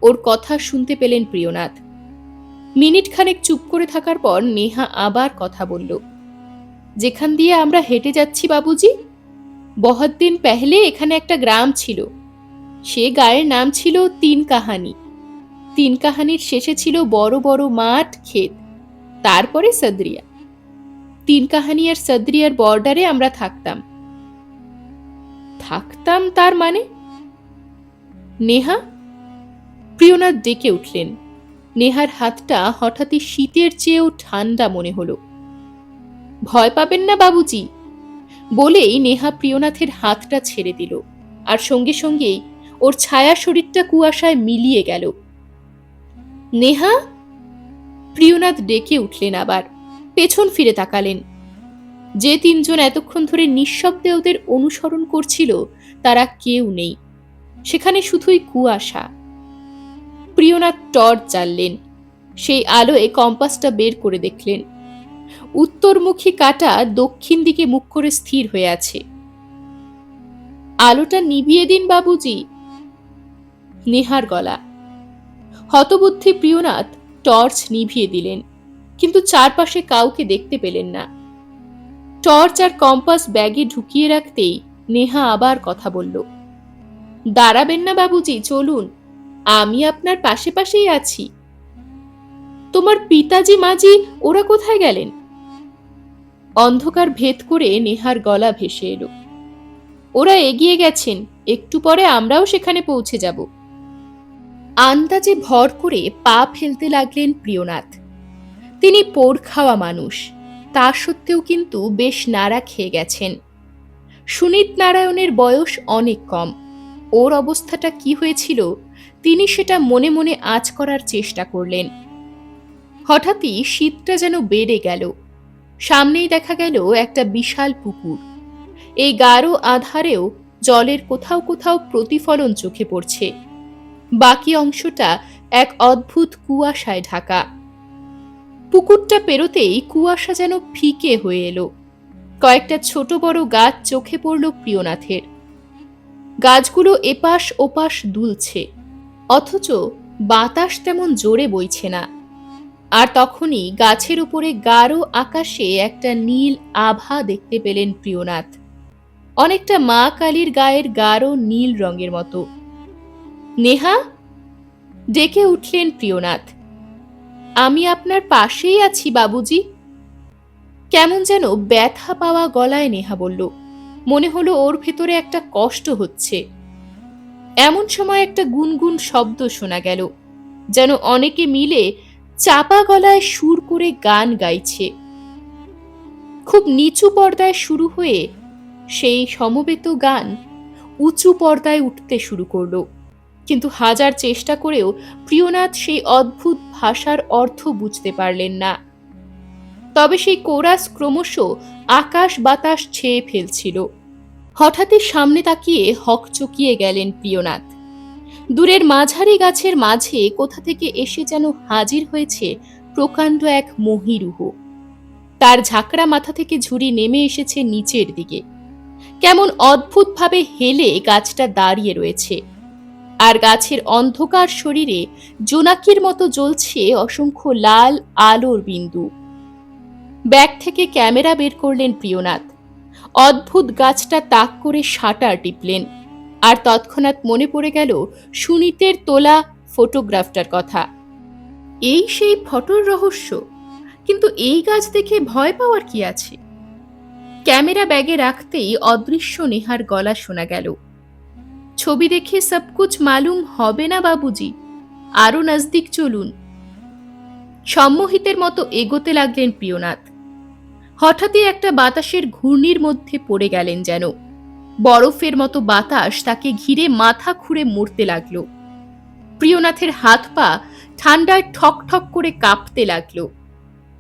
ওর কথা শুনতে পেলেন প্রিয়নাথ। মিনিট খানেক চুপ করে থাকার পর নেহা আবার কথা বলল, যেখান দিয়ে আমরা হেঁটে যাচ্ছি বাবুজি, বহুত দিন পেহলে এখানে একটা গ্রাম ছিল। সে গায়ের নাম ছিল তিন কাহানি। তিন কাহানির শেষে ছিল বড় বড় মাঠ, ক্ষেত, তারপরে সদরিয়া। তিন কাহানি আর সদরিয়ার বর্ডারে আমরা থাকতাম। থাকতাম তার মানে? নেহা? প্রিয়নাথ ডেকে উঠলেন। নেহার হাতটা হঠাৎই শীতের চেয়েও ঠান্ডা মনে হলো। ভয় পাবেন না বাবুজি, বলেই নেহা প্রিয়নাথের হাতটা ছেড়ে দিল, আর সঙ্গে সঙ্গেই ওর ছায়া শরীরটা কুয়াশায় মিলিয়ে গেল। নেহা? প্রিয়নাথ ডেকে উঠলেন আবার, পেছন ফিরে তাকালেন। যে তিনজন এতক্ষণ ধরে নিঃশব্দে ওদের অনুসরণ করছিল তারা কেউ নেই, সেখানে শুধুই কুয়াশা। প্রিয়নাথ টর্চ জ্বাললেন, সেই আলোয় কম্পাসটা বের করে দেখলেন। উত্তরমুখী কাঁটা দক্ষিণ দিকে মুখ করে স্থির হয়ে আছে। আলোটা নিভিয়ে দিন বাবুজি। নেহার গলা। হতবুদ্ধি প্রিয়নাথ টর্চ নিভিয়ে দিলেন, কিন্তু চারপাশে কাউকে দেখতে পেলেন না। টর্চ আর কম্পাস ব্যাগে ঢুকিয়ে রাখতেই নেহা আবার কথা বলল, দাঁড়াবেন না বাবুজি, চলুন, আমি আপনার পাশে পাশেই আছি। তোমার পিতাজি মাজি ওরা কোথায় গেলেন? অন্ধকার ভেদ করে নেহার গলা ভেসে এলো, ওরা এগিয়ে গেছেন, একটু পরে আমরাও সেখানে পৌঁছে যাব। আন্দাজে ভর করে পা ফেলতে লাগলেন প্রিয়নাথ। তিনি পোড় খাওয়া মানুষ, তা সত্ত্বেও কিন্তু বেশ নাড়া খেয়ে গেছেন। সুনীত নারায়ণের বয়স অনেক কম। ওর অবস্থাটা কি হয়েছিল তিনি সেটা মনে মনে আঁচ করার চেষ্টা করলেন। হঠাৎই শীতটা যেন বেড়ে গেল। সামনেই দেখা গেল একটা বিশাল পুকুর। এই গাঢ় আধারেও জলের কোথাও কোথাও প্রতিফলন চোখে পড়ছে। বাকি অংশটা এক অদ্ভুত কুয়াশায় ঢাকা। পুকুরটা পেরোতেই কুয়াশা যেন ফিকে হয়ে এলো। কয়েকটা ছোট বড় গাছ চোখে পড়ল প্রিয়নাথের। গাছগুলো এপাশ ওপাশ দুলছে, অথচ বাতাস তেমন জোরে বইছে না। আর তখনই গাছের উপরে গাঢ় আকাশে একটা নীল আভা দেখতে পেলেন প্রিয়নাথ, অনেকটা মা কালীর গায়ের গাঢ় নীল রঙের মতো। নেহা? ডেকে উঠলেন প্রিয়নাথ। আমি আপনার পাশেই আছি বাবুজি। কেমন যেন ব্যথা পাওয়া গলায় নেহা বলল, মনে হলো ওর ভেতরে একটা কষ্ট হচ্ছে। এমন সময় একটা গুনগুন শব্দ শোনা গেল, যেন অনেকে মিলে চাপা গলায় সুর করে গান গাইছে। খুব নিচু পর্দায় শুরু হয়ে সেই সমবেত গান উঁচু পর্দায় উঠতে শুরু করলো। কিন্তু হাজার চেষ্টা করেও প্রিয়নাথ সেই অদ্ভুত ভাষার অর্থ বুঝতে পারলেন না। তবে সেই কোরাস ক্রমশ আকাশ বাতাস ছেয়ে ফেলছিল। হঠাৎই সামনে তাকিয়ে হকচকিয়ে গেলেন প্রিয়নাথ। দূরের মাঝারি গাছের মাঝে কোথা থেকে এসে যেন হাজির হয়েছে প্রকাণ্ড এক মহিরুহ। তার ঝাঁকড়া মাথা থেকে ঝুড়ি নেমে এসেছে নিচের দিকে। কেমন অদ্ভুতভাবে হেলে গাছটা দাঁড়িয়ে রয়েছে, আর গাছের অন্ধকার শরীরে জোনাকির মতো জ্বলছে অসংখ্য লাল আলোর বিন্দু। ব্যাগ থেকে ক্যামেরা বের করলেন প্রিয়নাথ। অদ্ভুত গাছটা তাক করে শাটার টিপলেন, আর তৎক্ষণাৎ মনে পড়ে গেল সুনীতের তোলা ফটোগ্রাফটার কথা। এই সেই ফটোর রহস্য। কিন্তু এই গাছ দেখে ভয় পাওয়ার কি আছে? ক্যামেরা ব্যাগে রাখতেই অদৃশ্য নেহার গলা শোনা গেল, ছবি দেখে সবকুছ মালুম হবে না বাবুজি, আরো নজদিক চলুন। সম্মোহিতের মতো এগোতে লাগলেন প্রিয়নাথ। হঠাৎই একটা বাতাসের ঘূর্ণির মধ্যে পড়ে গেলেন যেন। বরফের মতো বাতাস তাকে ঘিরে মাথা খুঁড়ে মরতে লাগলো। প্রিয়নাথের হাত পা ঠান্ডায় ঠক ঠক করে কাঁপতে লাগলো।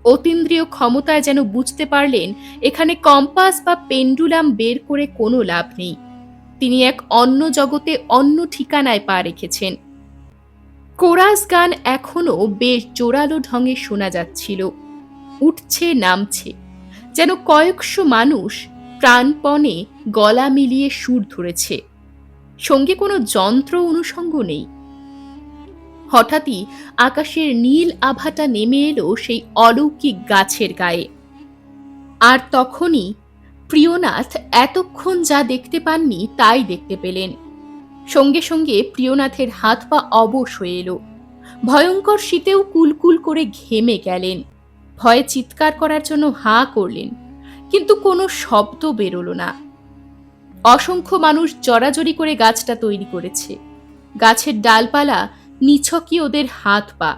অতীন্দ্রিয় ক্ষমতায় যেন বুঝতে পারলেন এখানে কম্পাস বা পেন্ডুলাম বের করে কোনো লাভ নেই। তিনি এক অন্য জগতে অন্য ঠিকানায় পা রেখেছেন। কোরাস গান এখনো বেশ জোরালো ঢঙে শোনা যাচ্ছিল, উঠছে নামছে, যেন কয়েকশো মানুষ প্রাণপণে গলা মিলিয়ে সুর ধরেছে। সঙ্গে কোনো যন্ত্র অনুষঙ্গ নেই। হঠাৎই আকাশের নীল আভাটা নেমে এলো সেই অলৌকিক গাছের গায়ে। আর তখনই প্রিয়নাথ এতক্ষণ যা দেখতে পাননি তাই দেখতে পেলেন। সঙ্গে সঙ্গে প্রিয়নাথের হাত পা অবশ হয়ে এলো। ভয়ঙ্কর শীতেও কুলকুল করে ঘেমে গেলেন। ভয়ে চিৎকার করার জন্য হাঁ করলেন, কিন্তু কোনো শব্দ বেরোলো না। অসংখ্য মানুষ জড়াজড়ি করে গাছটা তৈরি করেছে। গাছের ডালপালা নিছকই ওদের হাত পা।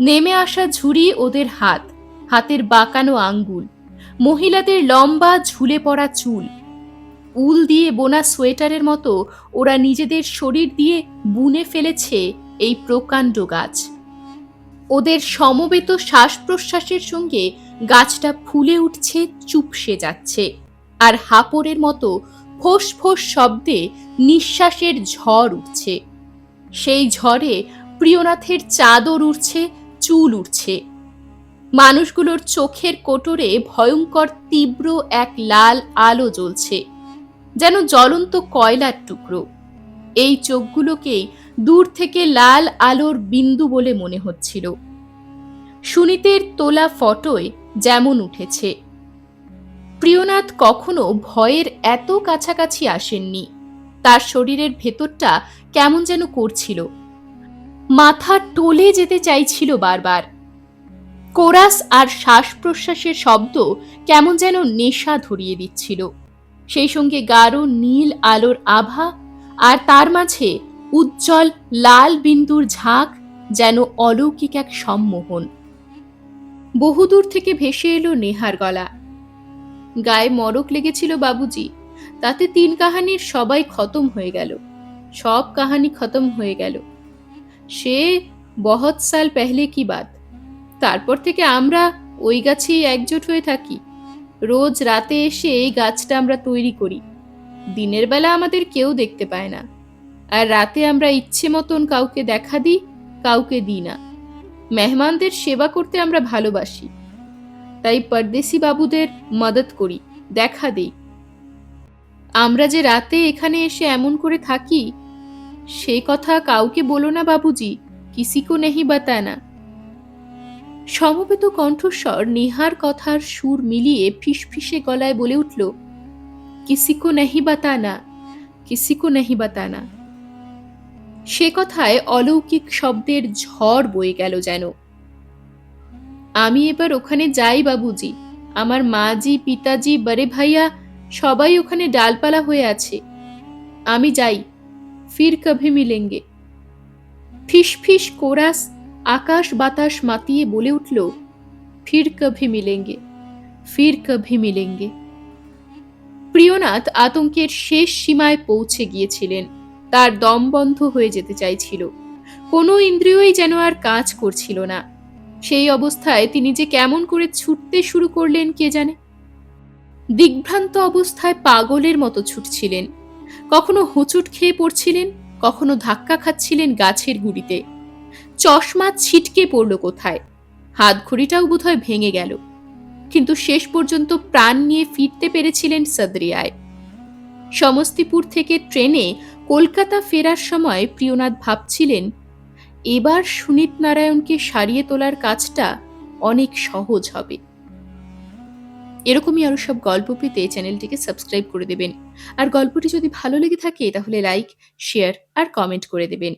নেমে আসা ঝুড়ি ওদের হাত, হাতের বাঁকানো আঙ্গুল, মহিলাদের লম্বা ঝুলে পড়া চুল। উল দিয়ে বোনা সোয়েটারের মতো ওরা নিজেদের শরীর দিয়ে বুনে ফেলেছে এই প্রকাণ্ড গাছ। ওদের সমবেত শ্বাস প্রশ্বাসের সঙ্গে গাছটা ফুলে উঠছে, চুপসে যাচ্ছে, আর হাপড়ের মতো ফোঁস ফোঁস শব্দে নিঃশ্বাসের ঝড় উঠছে। সেই ঝড়ে প্রিয়নাথের চাদর উড়ছে, চুল উঠছে। মানুষগুলোর চোখের কোটরে ভয়ঙ্কর তীব্র এক লাল আলো জ্বলছে, যেন জ্বলন্ত কয়লার টুকরো। এই চোখগুলোকেই দূর থেকে লাল আলোর বিন্দু বলে মনে হচ্ছিল। সুনীতের তোলা ফটোয় যেমন উঠেছে। প্রিয়নাথ কখনো ভয়ের এত কাছাকাছি আসেননি। তার শরীরের ভেতরটা কেমন যেন করছিল, মাথা টলে যেতে চাইছিল বারবার। কোরাস আর শ্বাস প্রশ্বাসের শব্দ কেমন যেন নেশা ধরিয়ে দিচ্ছিল। সেই সঙ্গে গাঢ় নীল আলোর আভা, আর তার মাঝে উজ্জ্বল লাল বিন্দুর ঝাঁক, যেন অলৌকিক এক সম্মোহন। বহুদূর থেকে ভেসে এলো নেহার গলা। গায়ে মরক লেগেছিল বাবুজি, তাতে 3 কাহানির সবাই খতম হয়ে গেল। সব কাহানি খতম হয়ে গেল। সে বহুত সাল পেহলে কি বাত। তারপর থেকে আমরা ওই গাছেই একজোট হয়ে থাকি। রোজ রাতে এসে এই গাছটা আমরা তৈরি করি। দিনের বেলা আমাদের কেউ দেখতে পায় না, আর রাতে আমরা ইচ্ছে মতন কাউকে দেখা দিই, কাউকে দিই না। মেহমানদের সেবা করতে আমরা ভালোবাসি, তাই পরদেশি বাবুদের মদত করি, দেখা দেই। আমরা যে রাতে এখানে এসে এমন করে থাকি, সে কথা কাউকে বলো না বাবুজি, কিসিকো নেহি বাতানা। সমবেত কণ্ঠস্বর নেহার কথার সুর মিলিয়ে ফিসফিসে গলায় বলে উঠল, কিসিকো নেহি বাতানা, কিসিকো নেহি বাতানা। সে কথায় অলৌকিক শব্দের ঝড় বয়ে গেল যেন। আমি এবার ওখানে যাই বাবুজি। আমার মাজি, পিতাজি, বড়ে ভাইয়া সবাই ওখানে ডালপালা হয়ে আছে। আমি যাই, ফির কভি মিলেঙ্গে। ফিস ফিস কোরাস আকাশ বাতাস মাতিয়ে বলে উঠল, ফির কভি মিলেঙ্গে, ফির কভি মিলেঙ্গে। প্রিয়নাথ আতঙ্কের শেষ সীমায় পৌঁছে গিয়েছিলেন। তার দম বন্ধ হয়ে যেতে চাইছিল। কোনো ইন্দ্রিয়ই যেন আর কাজ করছিল না। সেই অবস্থায় তিনি যে কেমন করে ছুটতে শুরু করলেন কে জানে। দিগ্ভ্রান্ত অবস্থায় পাগলের মতো ছুটছিলেন। কখনো হোঁচট খেয়ে পড়ছিলেন, কখনো ধাক্কা খাচ্ছিলেন গাছের গুড়িতে। চশমা ছিটকে পড়ল কোথায়, হাত ঘড়িটাও বোধহয় ভেঙে গেল। কিন্তু শেষ পর্যন্ত প্রাণ নিয়ে ফিরতে পেরেছিলেন সদরিয়ায়। সমস্তিপুর থেকে ট্রেনে কলকাতা ফেরার সময় প্রিয়নাথ ভাবছিলেন, এবার সুনীত নারায়ণকে সারিয়ে তোলার কাজটা অনেক সহজ হবে। এরকমই আরো সব গল্প পেতে চ্যানেলটিকে সাবস্ক্রাইব করে দেবেন। আর গল্পটি যদি ভালো লেগে থাকে তাহলে লাইক, শেয়ার আর কমেন্ট করে দেবেন।